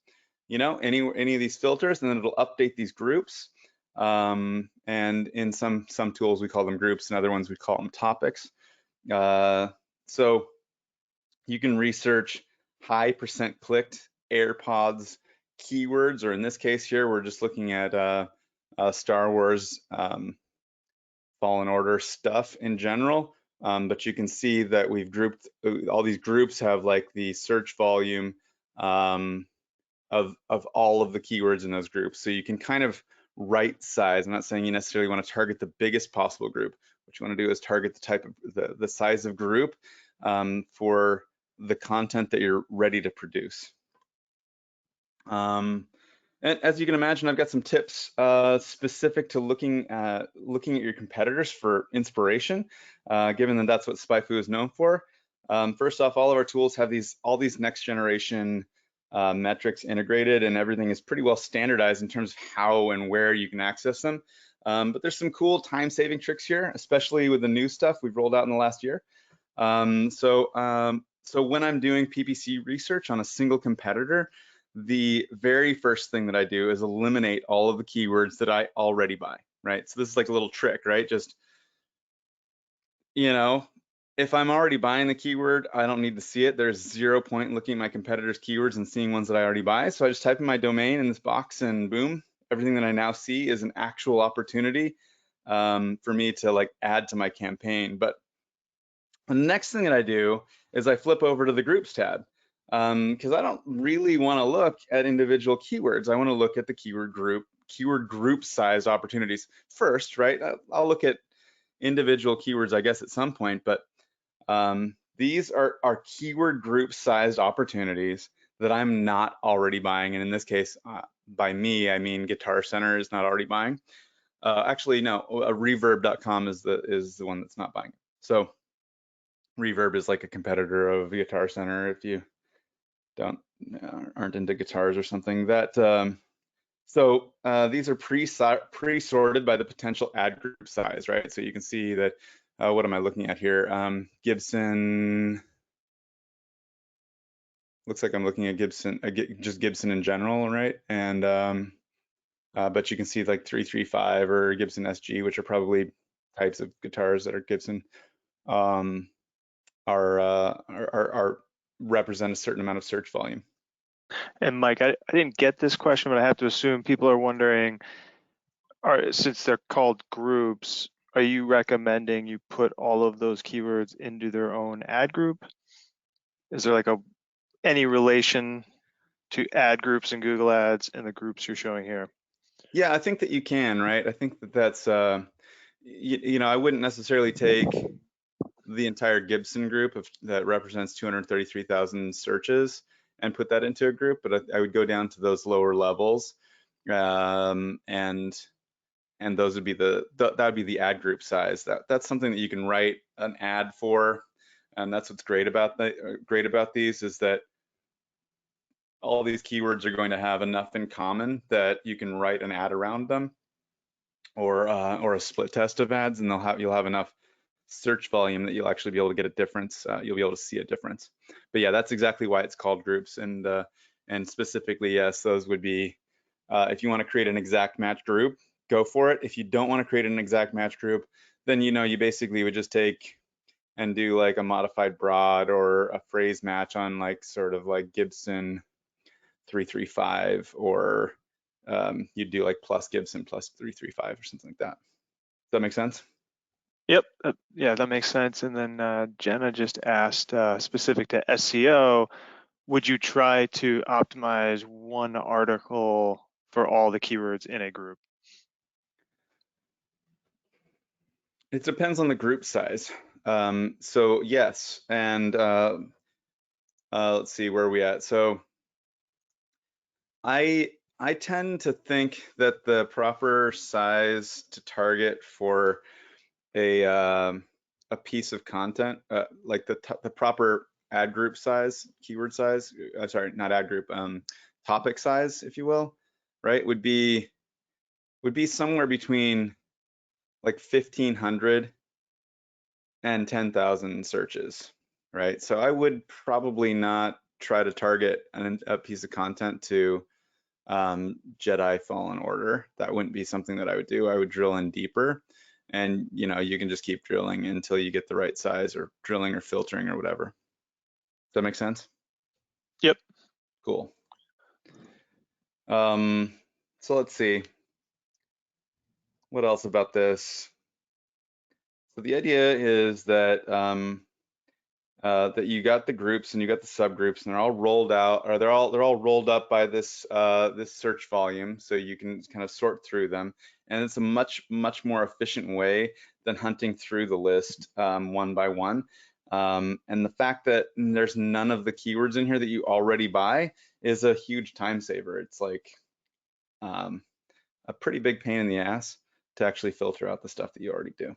any of these filters, and then it'll update these groups. And in some tools we call them groups, and other ones we call them topics. So you can research high percent clicked AirPods keywords, or in this case here, we're just looking at Star Wars Fallen Order stuff in general. But you can see that we've grouped, all these groups have like the search volume of all of the keywords in those groups. So you can kind of right size. I'm not saying you necessarily want to target the biggest possible group. What you want to do is target the type of the size of group for the content that you're ready to produce. And as you can imagine, I've got some tips specific to looking at your competitors for inspiration, given that that's what SpyFu is known for. First off, all of our tools have all these next generation metrics integrated, and everything is pretty well standardized in terms of how and where you can access them. But there's some cool time-saving tricks here, especially with the new stuff we've rolled out in the last year. So when I'm doing PPC research on a single competitor, the very first thing that I do is eliminate all of the keywords that I already buy, right? So this is like a little trick, right? Just, if I'm already buying the keyword, I don't need to see it. There's 0 point in looking at my competitors' keywords and seeing ones that I already buy. So I just type in my domain in this box, and boom, everything that I now see is an actual opportunity for me to like add to my campaign. But the next thing that I do is I flip over to the groups tab, because I don't really want to look at individual keywords. I want to look at the keyword group size opportunities first, right? I'll look at individual keywords, I guess, at some point, but these are keyword group sized opportunities that I'm not already buying. And in this case, by me, I mean Guitar Center is not already buying. Actually, no, reverb.com is the one that's not buying. So Reverb is like a competitor of Guitar Center if you aren't into guitars or something. So these are pre-sorted by the potential ad group size, right? So you can see that, what am I looking at here? Gibson, looks like I'm looking at Gibson, just Gibson in general, right? And but you can see like 335 or Gibson SG, which are probably types of guitars that are Gibson, are represent a certain amount of search volume. And Mike, I didn't get this question, but I have to assume people are wondering, since they're called groups, are you recommending you put all of those keywords into their own ad group? Is there like any relation to ad groups in Google Ads and the groups you're showing here? Yeah, I think that you can, right? I think that that's, I wouldn't necessarily take the entire Gibson group that represents 233,000 searches and put that into a group, but I would go down to those lower levels, and those would be that would be the ad group size. That's something that you can write an ad for, and that's what's great about these, is that all these keywords are going to have enough in common that you can write an ad around them, or a split test of ads, and you'll have enough search volume that you'll actually be able to get a difference. You'll be able to see a difference. But yeah, that's exactly why it's called groups. And specifically, yes, those would be, if you want to create an exact match group, go for it. If you don't want to create an exact match group, then you basically would just take and do like a modified broad or a phrase match on like sort of like Gibson 335, or you'd do like plus Gibson plus 335 or something like that. Does that make sense? Yep. Yeah, that makes sense. And then Jenna just asked, specific to SEO, would you try to optimize one article for all the keywords in a group? It depends on the group size. So yes, and let's see, where are we at? So I tend to think that the proper size to target for a piece of content, like the proper ad group size, keyword size, sorry, not ad group, topic size, if you will, right, would be somewhere between like 1,500 and 10,000 searches, right? So I would probably not try to target a piece of content to Jedi Fallen Order. That wouldn't be something that I would do. I would drill in deeper, and you know, you can just keep drilling until you get the right size, or drilling or filtering or whatever. Does that make sense? Yep. Cool. So let's see. What else about this? So the idea is that that you got the groups and you got the subgroups, and they're all rolled out, or they're all rolled up by this this search volume, so you can kind of sort through them, and it's a much more efficient way than hunting through the list one by one. And the fact that there's none of the keywords in here that you already buy is a huge time saver. It's like a pretty big pain in the ass to actually filter out the stuff that you already do.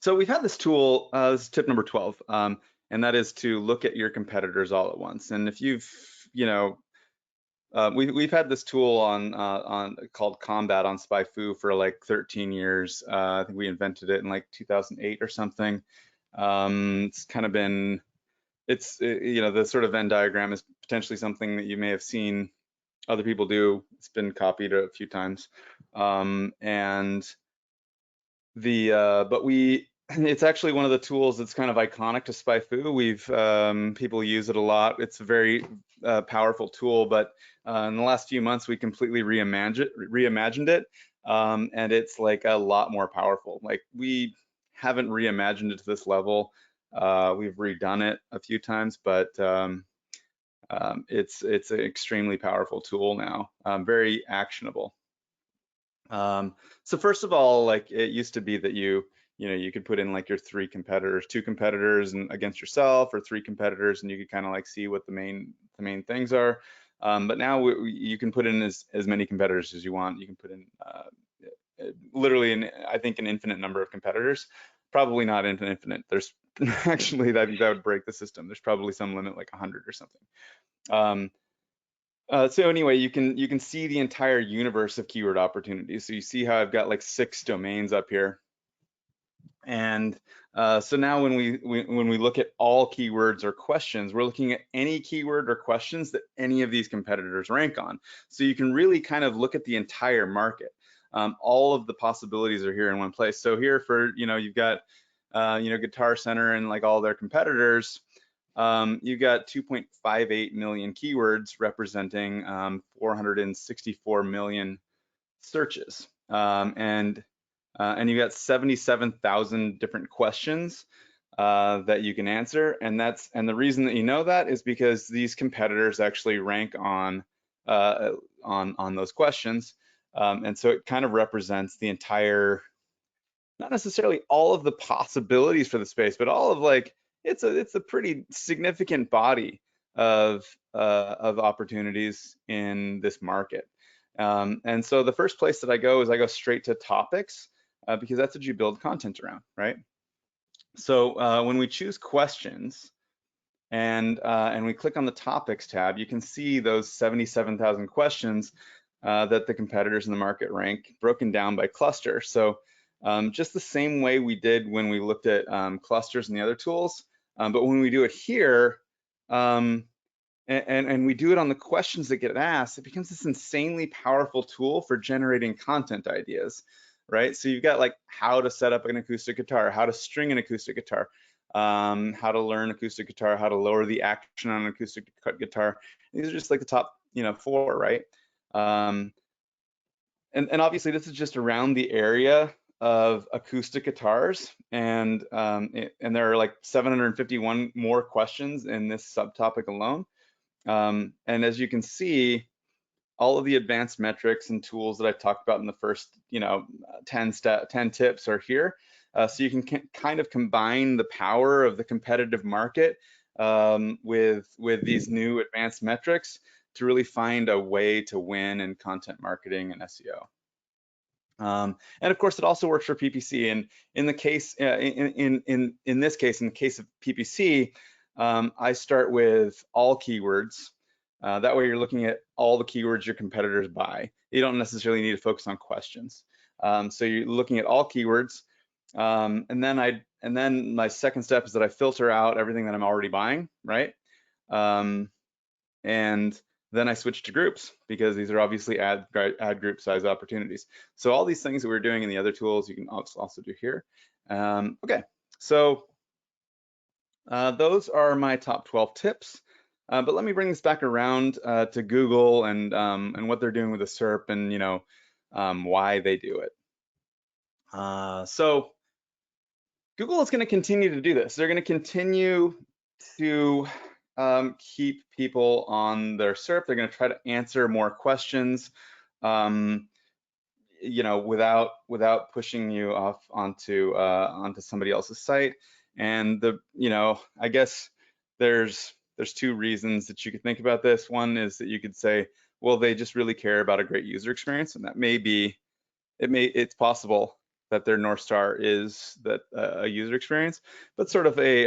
So we've had this tool, this is tip number 12, and that is to look at your competitors all at once. And if you've, you know, we've had this tool on called Combat on SpyFu for like 13 years. I think we invented it in like 2008 or something. It's kind of been, you know, the sort of Venn diagram is potentially something that you may have seen other people do. It's been copied a few times, and but it's actually one of the tools that's kind of iconic to SpyFu. People use it a lot. It's a very powerful tool, but in the last few months we completely reimagined it, and it's like a lot more powerful. Like, we haven't reimagined it to this level. We've redone it a few times, but it's an extremely powerful tool now, very actionable. So first of all, like, it used to be that you know, you could put in like your three competitors, two competitors and against yourself, or three competitors, and you could kind of like see what the main things are. But now you can put in as many competitors as you want. You can put in literally, I think, an infinite number of competitors. Probably not infinite. There's actually that would break the system. There's probably some limit, like 100 or something. So anyway, you can see the entire universe of keyword opportunities. So you see how I've got like 6 domains up here. And so now when we look at all keywords or questions, we're looking at any keyword or questions that any of these competitors rank on. So you can really kind of look at the entire market. All of the possibilities are here in one place. So here, for, you know, you've got you know, Guitar Center and like all their competitors. You've got 2.58 million keywords representing 464 million searches, and you got 77,000 different questions that you can answer, and the reason that you know that is because these competitors actually rank on those questions, and so it kind of represents the entire, not necessarily all of the possibilities for the space, but all of, like, it's a pretty significant body of opportunities in this market. And so the first place that I go is I go straight to topics, because that's what you build content around, right? So when we choose questions and we click on the topics tab, you can see those 77,000 questions that the competitors in the market rank, broken down by cluster. So just the same way we did when we looked at clusters and the other tools, but when we do it here, and we do it on the questions that get asked, it becomes this insanely powerful tool for generating content ideas, right? So you've got like how to set up an acoustic guitar, how to string an acoustic guitar, how to learn acoustic guitar, how to lower the action on an acoustic guitar. These are just like the top, you know, 4, right? And obviously this is just around the area of acoustic guitars, and there are like 751 more questions in this subtopic alone. And as you can see, all of the advanced metrics and tools that I talked about in the first, you know, 10 tips are here. So you can kind of combine the power of the competitive market with these new advanced metrics to really find a way to win in content marketing and SEO. And of course, it also works for PPC. And in the case, in this case, in the case of PPC, I start with all keywords. That way, you're looking at all the keywords your competitors buy. You don't necessarily need to focus on questions. So you're looking at all keywords, and then my second step is that I filter out everything that I'm already buying, right? And then I switch to groups because these are obviously ad group size opportunities. So all these things that we're doing in the other tools, you can also do here. Okay, so those are my top 12 tips. But let me bring this back around to Google and what they're doing with the SERP and why they do it. So Google is going to continue to do this. They're going to continue to keep people on their SERP. They're going to try to answer more questions, without pushing you off onto somebody else's site. And I guess there's two reasons that you could think about this. One is that you could say, well, they just really care about a great user experience, and that it's possible that their North Star is that a user experience, but sort of a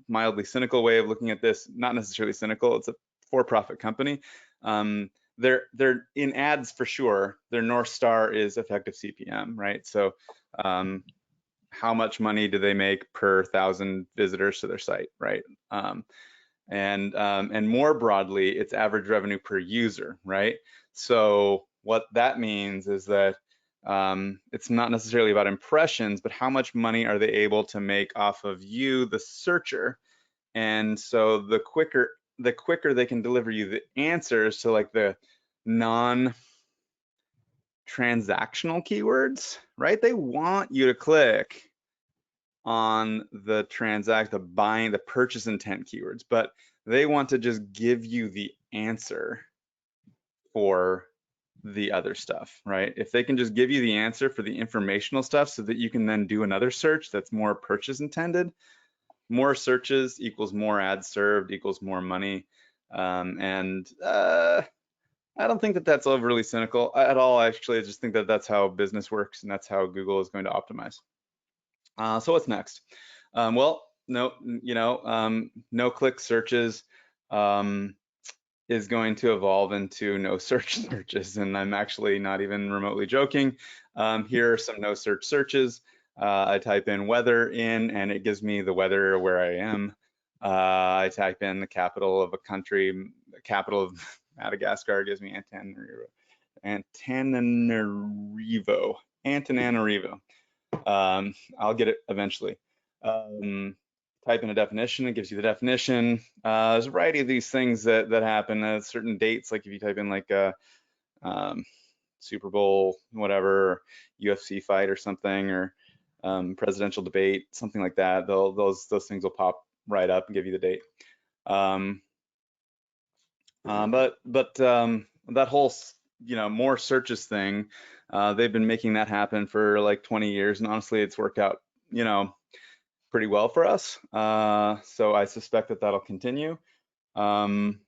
mildly cynical way of looking at this. Not necessarily cynical. It's a for-profit company. They're in ads for sure. Their North Star is effective CPM, right? So how much money do they make per 1,000 visitors to their site, right? And more broadly, it's average revenue per user, right? So what that means is that it's not necessarily about impressions, but how much money are they able to make off of you, the searcher? And so the quicker they can deliver you the answers to like the non-transactional keywords, right? They want you to click on the buying, the purchase intent keywords, but they want to just give you the answer for the other stuff, right? If they can just give you the answer for the informational stuff so that you can then do another search that's more purchase intended, more searches equals more ads served equals more money. And I don't think that that's overly cynical at all. Actually, I just think that that's how business works, and that's how Google is going to optimize. So what's next? Well, no-click searches is going to evolve into no search searches, and I'm actually not even remotely joking. Here are some no search searches. I type in weather and it gives me the weather where I am. I type in the capital of a country, the capital of Madagascar, gives me Antananarivo. I'll get it eventually. Type in a definition, it gives you the definition. There's a variety of these things that happen at certain dates, like if you type in like a Super Bowl, whatever, UFC fight or something, or presidential debate, something like that, those things will pop right up and give you the date. But that whole more searches thing, they've been making that happen for like 20 years, and honestly, it's worked out pretty well for us. So I suspect that that'll continue. And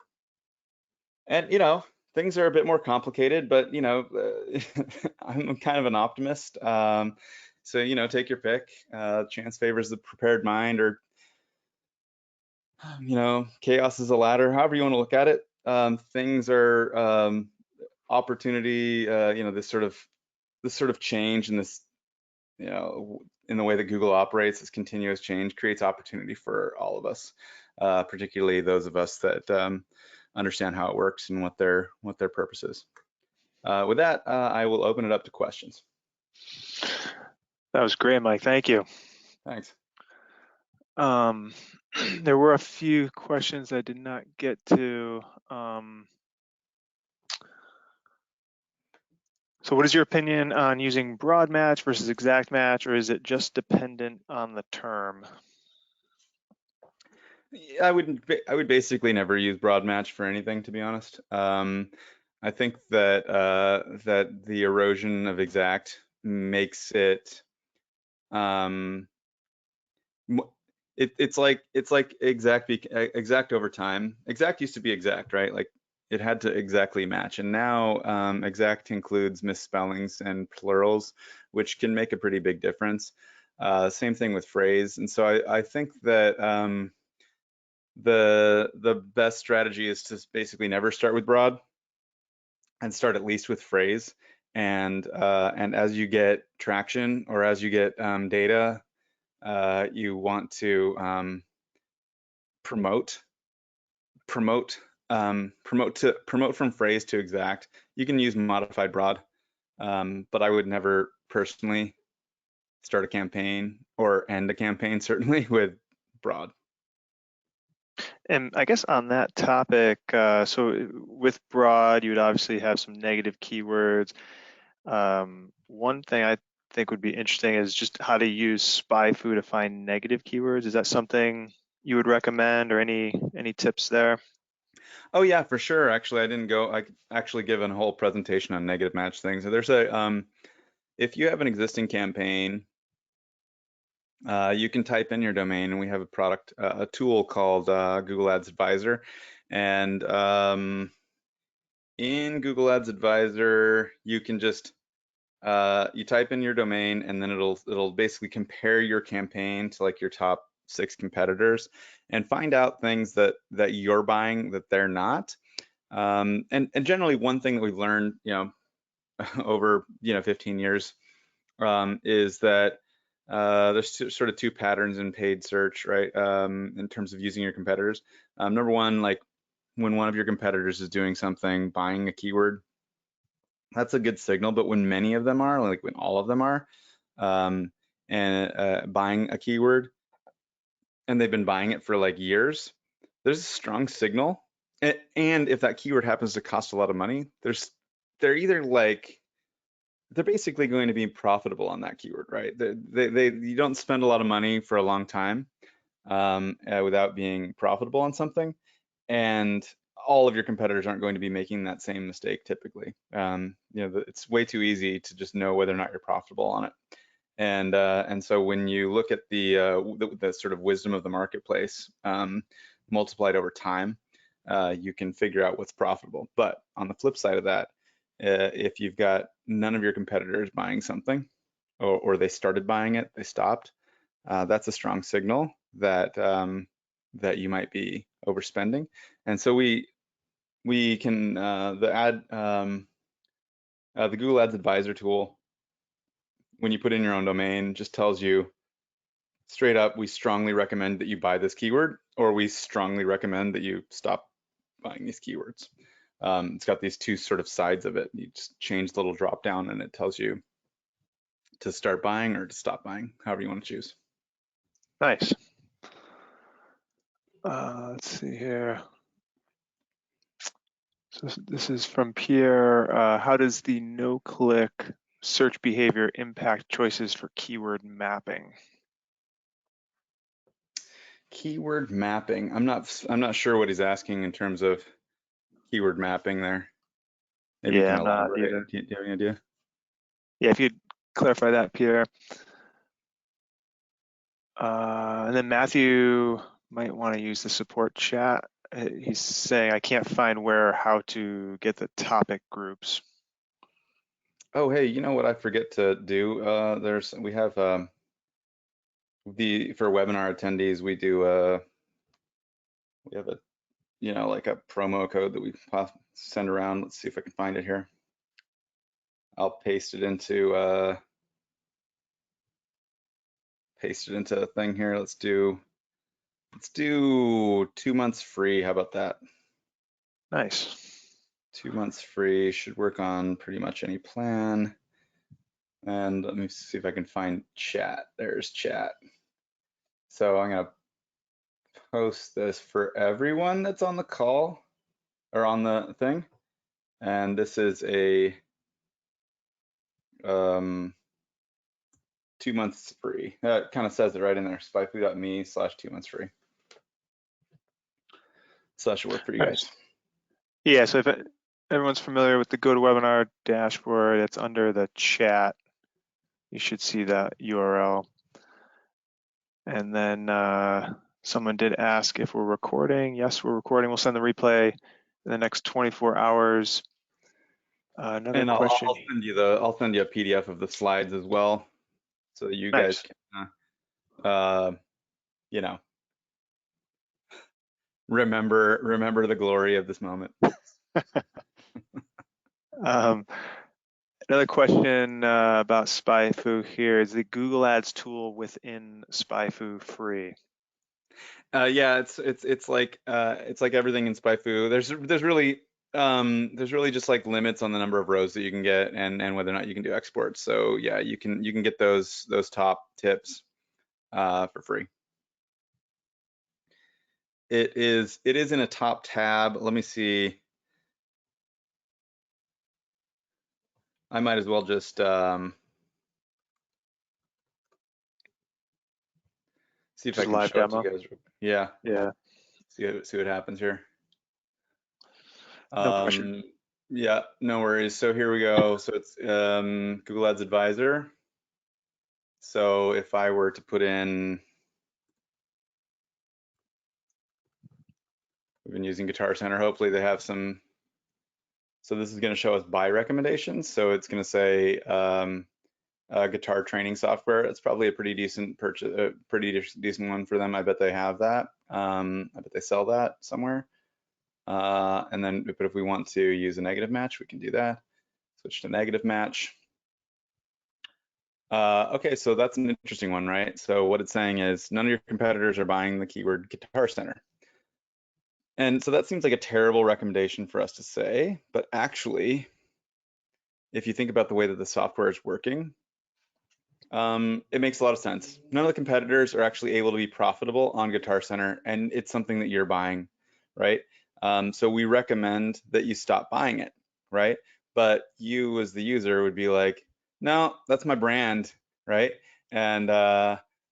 things are a bit more complicated, but I'm kind of an optimist. So take your pick. Chance favors the prepared mind, or chaos is a ladder. However you want to look at it. Things are opportunity. This sort of change and this in the way that Google operates, this continuous change creates opportunity for all of us, particularly those of us that understand how it works and what their purpose is. With that, I will open it up to questions. That was great, Mike. Thank you. Thanks. There were a few questions I did not get to. So what is your opinion on using broad match versus exact match, or is it just dependent on the term? I would basically never use broad match for anything, to be honest. I think that that the erosion of exact makes it it's like exact over time. Exact used to be exact, right? Like it had to exactly match. And now exact includes misspellings and plurals, which can make a pretty big difference. Same thing with phrase. And so I think that the best strategy is to basically never start with broad and start at least with phrase. And as you get traction or as you get data, you want to promote promote from phrase to exact. You can use modified broad, but I would never personally start a campaign or end a campaign certainly with broad. And I guess on that topic, so with broad, you would obviously have some negative keywords. One thing I think would be interesting is just how to use SpyFu to find negative keywords. Is that something you would recommend, or any tips there? Oh yeah, for sure. Actually, I didn't go. I actually given a whole presentation on negative match things. So there's a if you have an existing campaign, you can type in your domain, and we have a product, a tool called Google Ads Advisor, and in Google Ads Advisor, you can just you type in your domain, and then it'll basically compare your campaign to like your top 6 competitors, and find out things that you're buying that they're not. And generally, one thing that we've learned, over 15 years, is that there's sort of two patterns in paid search, right? In terms of using your competitors. Number one, like when one of your competitors is doing something, buying a keyword, that's a good signal. But when many of them are, like when all of them are, um, and buying a keyword, and they've been buying it for like years, there's a strong signal. And if that keyword happens to cost a lot of money, they're either like they're basically going to be profitable on that keyword, right? You don't spend a lot of money for a long time without being profitable on something, and all of your competitors aren't going to be making that same mistake typically. It's way too easy to just know whether or not you're profitable on it. And so when you look at the sort of wisdom of the marketplace multiplied over time, you can figure out what's profitable. But on the flip side of that, if you've got none of your competitors buying something, or they started buying it, they stopped, that's a strong signal that that you might be overspending. And so we can the Google Ads Advisor tool, when you put in your own domain, just tells you straight up, we strongly recommend that you buy this keyword, or we strongly recommend that you stop buying these keywords. It's got these two sort of sides of it. You just change the little drop down, and it tells you to start buying or to stop buying, however you want to choose. Nice. Let's see here. So this is from Pierre. How does the no-click search behavior impact choices for keyword mapping? Keyword mapping. I'm not sure what he's asking in terms of keyword mapping there. Maybe you Yeah, can I'm not elaborate. either. Do you have any idea? Yeah, if you'd clarify that, Pierre. And then Matthew might want to use the support chat. He's saying, I can't find how to get the topic groups. Oh, hey, you know what I forget to do? We have for webinar attendees, we have a like a promo code that we send around. Let's see if I can find it here. I'll paste it into a thing here. Let's do 2 months free. How about that? Nice. 2 months free, should work on pretty much any plan. And let me see if I can find chat. There's chat. So I'm gonna post this for everyone that's on the call or on the thing. And this is a 2 months free. It kind of says it right in there, spyfu.me/2 months free. So that should work for you guys. Nice. Yeah, so if everyone's familiar with the GoToWebinar dashboard, it's under the chat. You should see that URL. And then someone did ask if we're recording. Yes, we're recording. We'll send the replay in the next 24 hours. Another And question. I'll send you a PDF of the slides as well, so that you guys Nice. can you know, remember the glory of this moment. Um, Another question about SpyFu here. Is the Google Ads tool within SpyFu free? Yeah, it's like everything in SpyFu. There's really just like limits on the number of rows that you can get and whether or not you can do exports. So yeah, you can get those top tips for free. It is in a top tab. Let me see. I might as well just see if I Just a can live show it to demo. you guys. Yeah, Yeah, see what happens here. no pressure. Yeah, no worries. So here we go. So it's Google Ads Advisor. So if I were to put in, we've been using Guitar Center. Hopefully they have some. So this is going to show us buy recommendations. So it's going to say guitar training software. It's probably a pretty decent purchase, a pretty decent one for them. I bet they have that. I bet they sell that somewhere. And then, but if we want to use a negative match, we can do that. Switch to negative match. Okay, so that's an interesting one, right? So what it's saying is none of your competitors are buying the keyword Guitar Center. And so that seems like a terrible recommendation for us to say, but actually, if you think about the way that the software is working, it makes a lot of sense. None of the competitors are actually able to be profitable on Guitar Center, and it's something that you're buying, right? So we recommend that you stop buying it, right? But you as the user would be like, no, that's my brand, right? And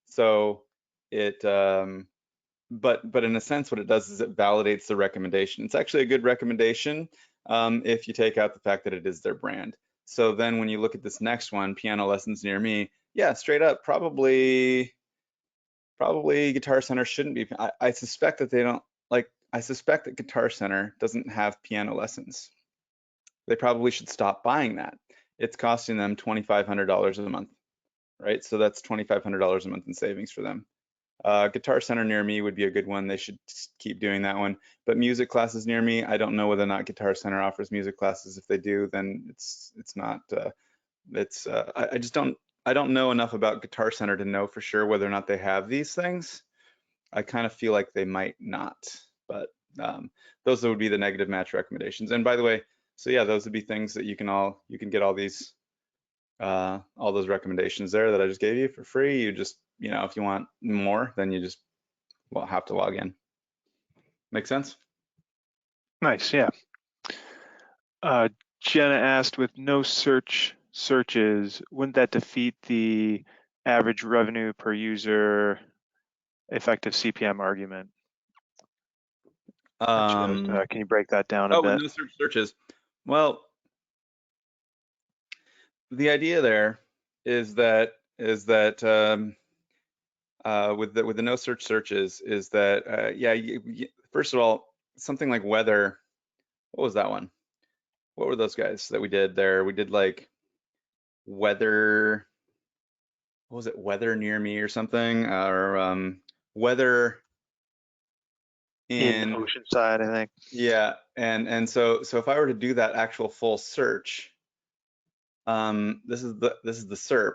so it, but in a sense, what it does is it validates the recommendation. It's actually a good recommendation if you take out the fact that it is their brand. So then when you look at this next one, piano lessons near me, yeah, straight up, probably Guitar Center shouldn't be. I suspect that they don't like. I suspect that Guitar Center doesn't have piano lessons. They probably should stop buying that. It's costing them $2,500 a month, right? So that's $2,500 a month in savings for them. Guitar Center near me would be a good one. They should keep doing that one. But music classes near me, I don't know whether or not Guitar Center offers music classes. If they do, then it's not. I just don't know enough about Guitar Center to know for sure whether or not they have these things. I kind of feel like they might not, but those would be the negative match recommendations. And by the way, so yeah, those would be things that you can get all these all those recommendations there that I just gave you for free. You just, if you want more, then you just have to log in. Make sense? Nice, yeah. Jenna asked, with no searches, wouldn't that defeat the average revenue per user effective CPM argument? Can you break that down a Oh, with bit? no searches. Well, the idea there is that with the no searches is that yeah, first of all, something like weather. What was that one? What were those guys that we did there? We did like weather. What was it? Weather near me or something, or weather In in. Oceanside, I think. Yeah, and so if I were to do that actual full search, this is the SERP.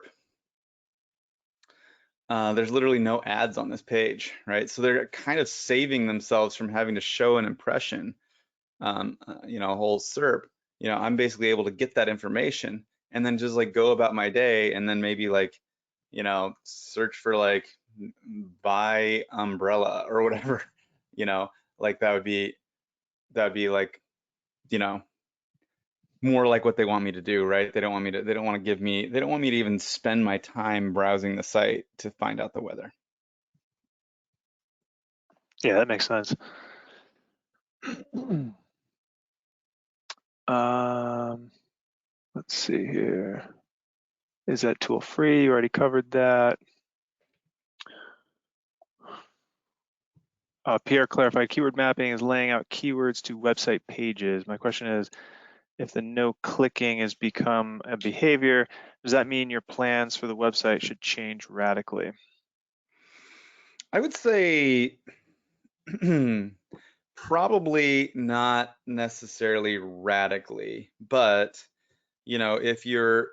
There's literally no ads on this page, right? So they're kind of saving themselves from having to show an impression, a whole SERP. I'm basically able to get that information and then just like go about my day and then maybe like, search for like buy umbrella or whatever, like that would be like, you know, more like what they want me to do, right? They don't want me to even spend my time browsing the site to find out the weather. Yeah, that makes sense. Let's see here. Is that tool free? You already covered that. Pierre clarified keyword mapping is laying out keywords to website pages. My question is, if the no clicking has become a behavior, does that mean your plans for the website should change radically? I would say probably not necessarily radically, but if you're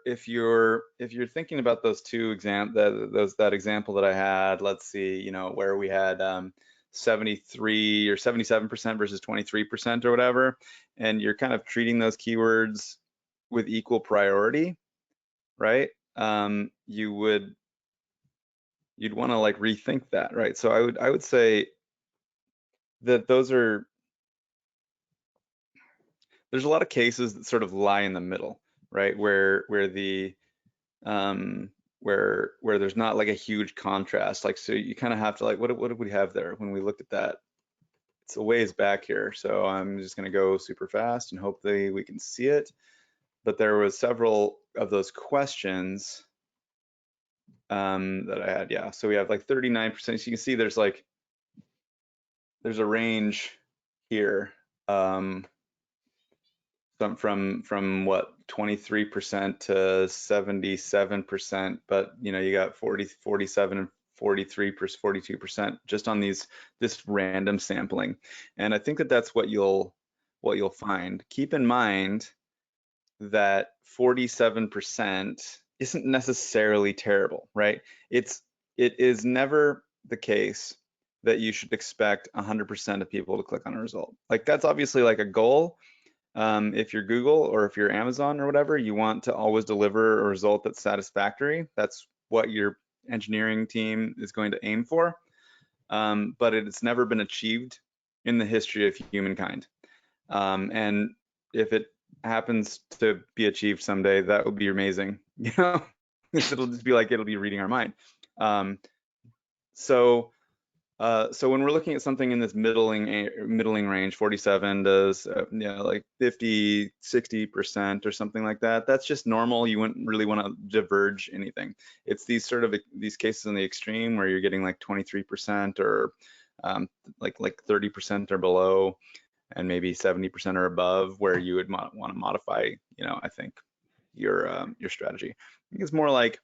thinking about those two that example that I had, let's see, where we had 73 or 77% versus 23% or whatever, and you're kind of treating those keywords with equal priority, right? You'd want to like rethink that, right? So I would say that there's a lot of cases that sort of lie in the middle, right? Where the where there's not like a huge contrast. Like, so you kind of have to like, what did we have there when we looked at that? It's a ways back here, so I'm just gonna go super fast and hopefully we can see it. But there was several of those questions that I had, yeah. So we have like 39%. So you can see there's a range here. From what, 23% to 77%, but you got 40, 47 and 43%, 42% just on this random sampling. And I think that that's what you'll find. Keep in mind that 47% isn't necessarily terrible, right? It is never the case that you should expect 100% of people to click on a result. Like, that's obviously like a goal. If you're Google or if you're Amazon or whatever, you want to always deliver a result that's satisfactory. That's what your engineering team is going to aim for. But it's never been achieved in the history of humankind. And if it happens to be achieved someday, that would be amazing. It'll just be like it'll be reading our mind. So when we're looking at something in this middling range, 47 to like 50, 60% or something like that, that's just normal. You wouldn't really want to diverge anything. It's these cases in the extreme where you're getting like 23% or like 30% or below, and maybe 70% or above, where you would want to modify, I think your strategy. I think it's more like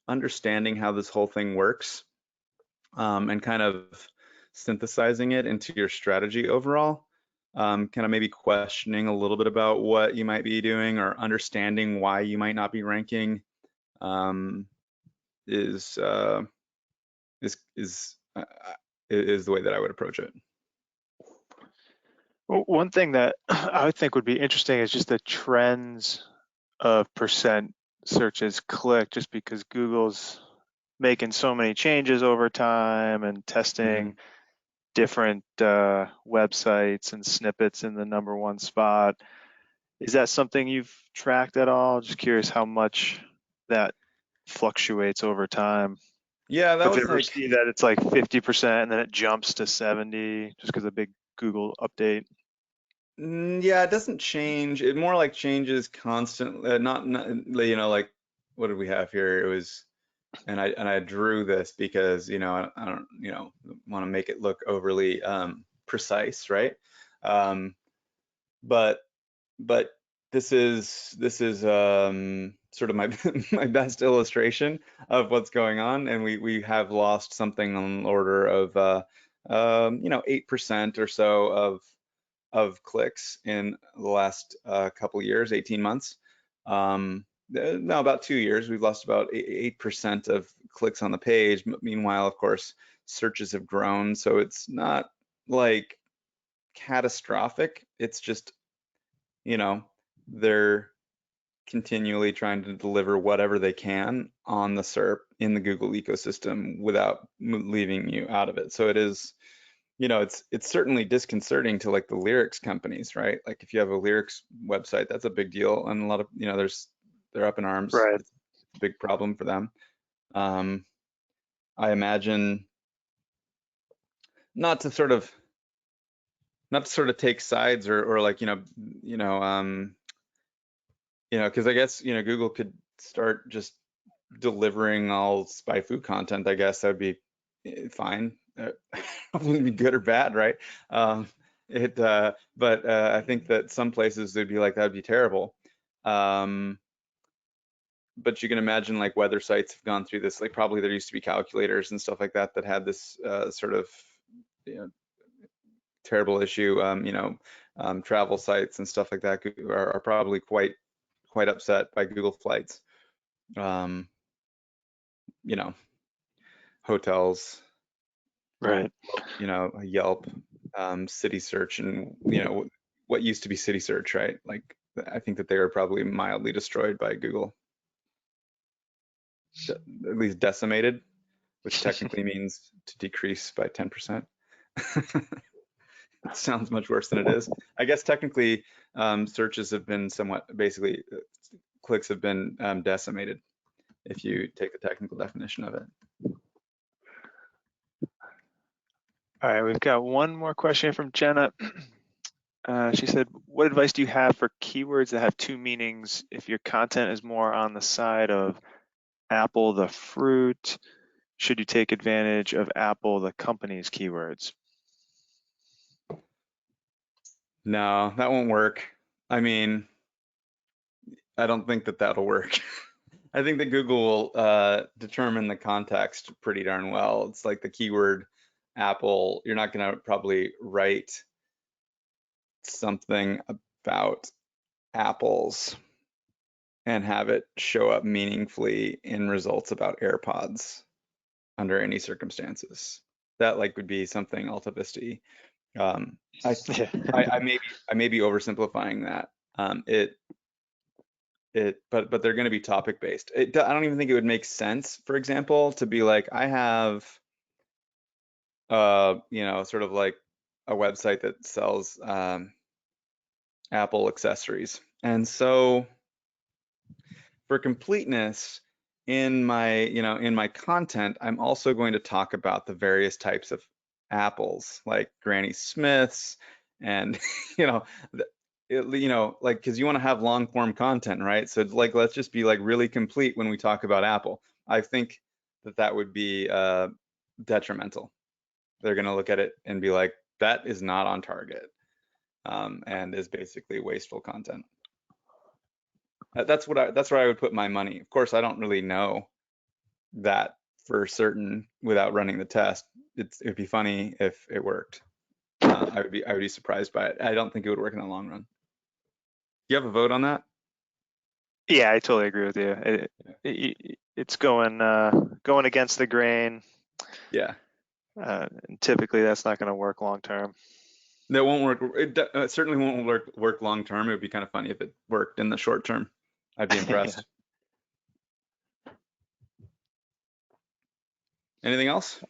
understanding how this whole thing works, and kind of synthesizing it into your strategy overall. Kind of maybe questioning a little bit about what you might be doing or understanding why you might not be ranking, is the way that I would approach it. Well, one thing that I would think would be interesting is just the trends of percent searches clicked, just because Google's making so many changes over time and testing different websites and snippets in the #1 spot. Is that something you've tracked at all? Just curious how much that fluctuates over time. Yeah, that If you was ever like, see that it's like 50% and then it jumps to 70 just because of a big Google update. yeah, it doesn't change. It more like changes constantly. Not like, what did we have here? It was, and I drew this because I don't want to make it look overly precise, right? But but this is sort of my my best illustration of what's going on, and we have lost something on the order of 8% or so of clicks in the last couple years, 18 months. Now about 2 years, we've lost about 8% of clicks on the page. Meanwhile, of course, searches have grown, so it's not like catastrophic. It's just, they're continually trying to deliver whatever they can on the SERP in the Google ecosystem without leaving you out of it. So it is, it's certainly disconcerting to like the lyrics companies, right? Like if you have a lyrics website, that's a big deal, and a lot of they're up in arms. Right. It's a big problem for them. I imagine, not to sort of take sides or like because I guess Google could start just delivering all SpyFu content. I guess that would be fine. wouldn't be good or bad, right? Um, but I think that some places they'd be like, that'd be terrible. Um, but you can imagine like weather sites have gone through this. Like probably there used to be calculators and stuff like that that had this sort of, you know, terrible issue. Travel sites and stuff like that are probably quite upset by Google Flights. Um, you know, hotels, Right. Yelp, City Search, and what used to be City Search, right? Like I think that they were probably mildly destroyed by Google, at least decimated, which technically means to decrease by 10%. It sounds much worse than it is. I guess technically searches have been somewhat, basically clicks have been decimated if you take the technical definition of it. All right, we've got one more question from Jenna. She said, what advice do you have for keywords that have two meanings if your content is more on the side of Apple, the fruit? Should you take advantage of Apple, the company's keywords? No, that won't work. I mean, I don't think that that'll work. I think that Google will determine the context pretty darn well. It's like the keyword Apple. You're not going to probably write something about apples and have it show up meaningfully in results about AirPods under any circumstances. That like would be something Alta Vista. Um, I, Yeah. I may be oversimplifying that. But they're going to be topic based. I don't even think it would make sense, for example, to be like, I have, sort of like a website that sells Apple accessories. And so for completeness in my content, I'm also going to talk about the various types of apples, like Granny Smiths and, you know, like, because you want to have long form content, right? So like, let's just be like really complete when we talk about Apple. I think that would be detrimental. They're going to look at it and be like, that is not on target, and is basically wasteful content. That's where I would put my money. Of course, I don't really know that for certain without running the test. It'd be funny if it worked. I would be surprised by it. I don't think it would work in the long run. Do you have a vote on that? Yeah, I totally agree with you. It's going against the grain. Yeah. And typically, that's not going to work long term. That won't work. It certainly won't work long term. It would be kind of funny if it worked in the short term. I'd be impressed. Anything else?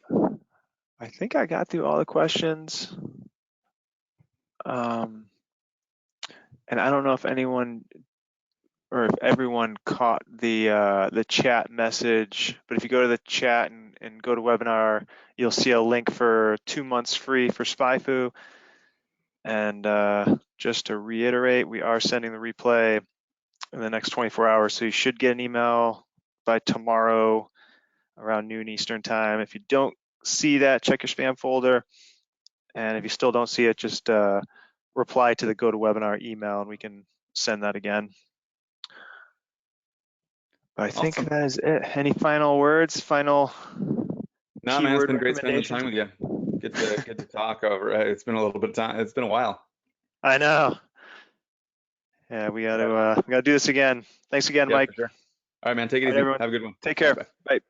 I think I got through all the questions. And I don't know if anyone or if everyone caught the chat message, but if you go to the chat and go to webinar, you'll see a link for 2 months free for SpyFu. And just to reiterate, we are sending the replay in the next 24 hours, so you should get an email by tomorrow around noon Eastern time. If you don't see that, check your spam folder. And if you still don't see it, just reply to the GoToWebinar email and we can send that again. But I think Awesome. that is it. Any final words, final No, man, it's keyword been great spending recommendations? time with you. Good to talk over. It's been a little bit of time. It's been a while. I know. Yeah, we got But to do this again. Thanks again, yeah, Mike. for sure. All right, man, take it All right, easy. everyone. Have a good one. Take Bye care. bye. Bye.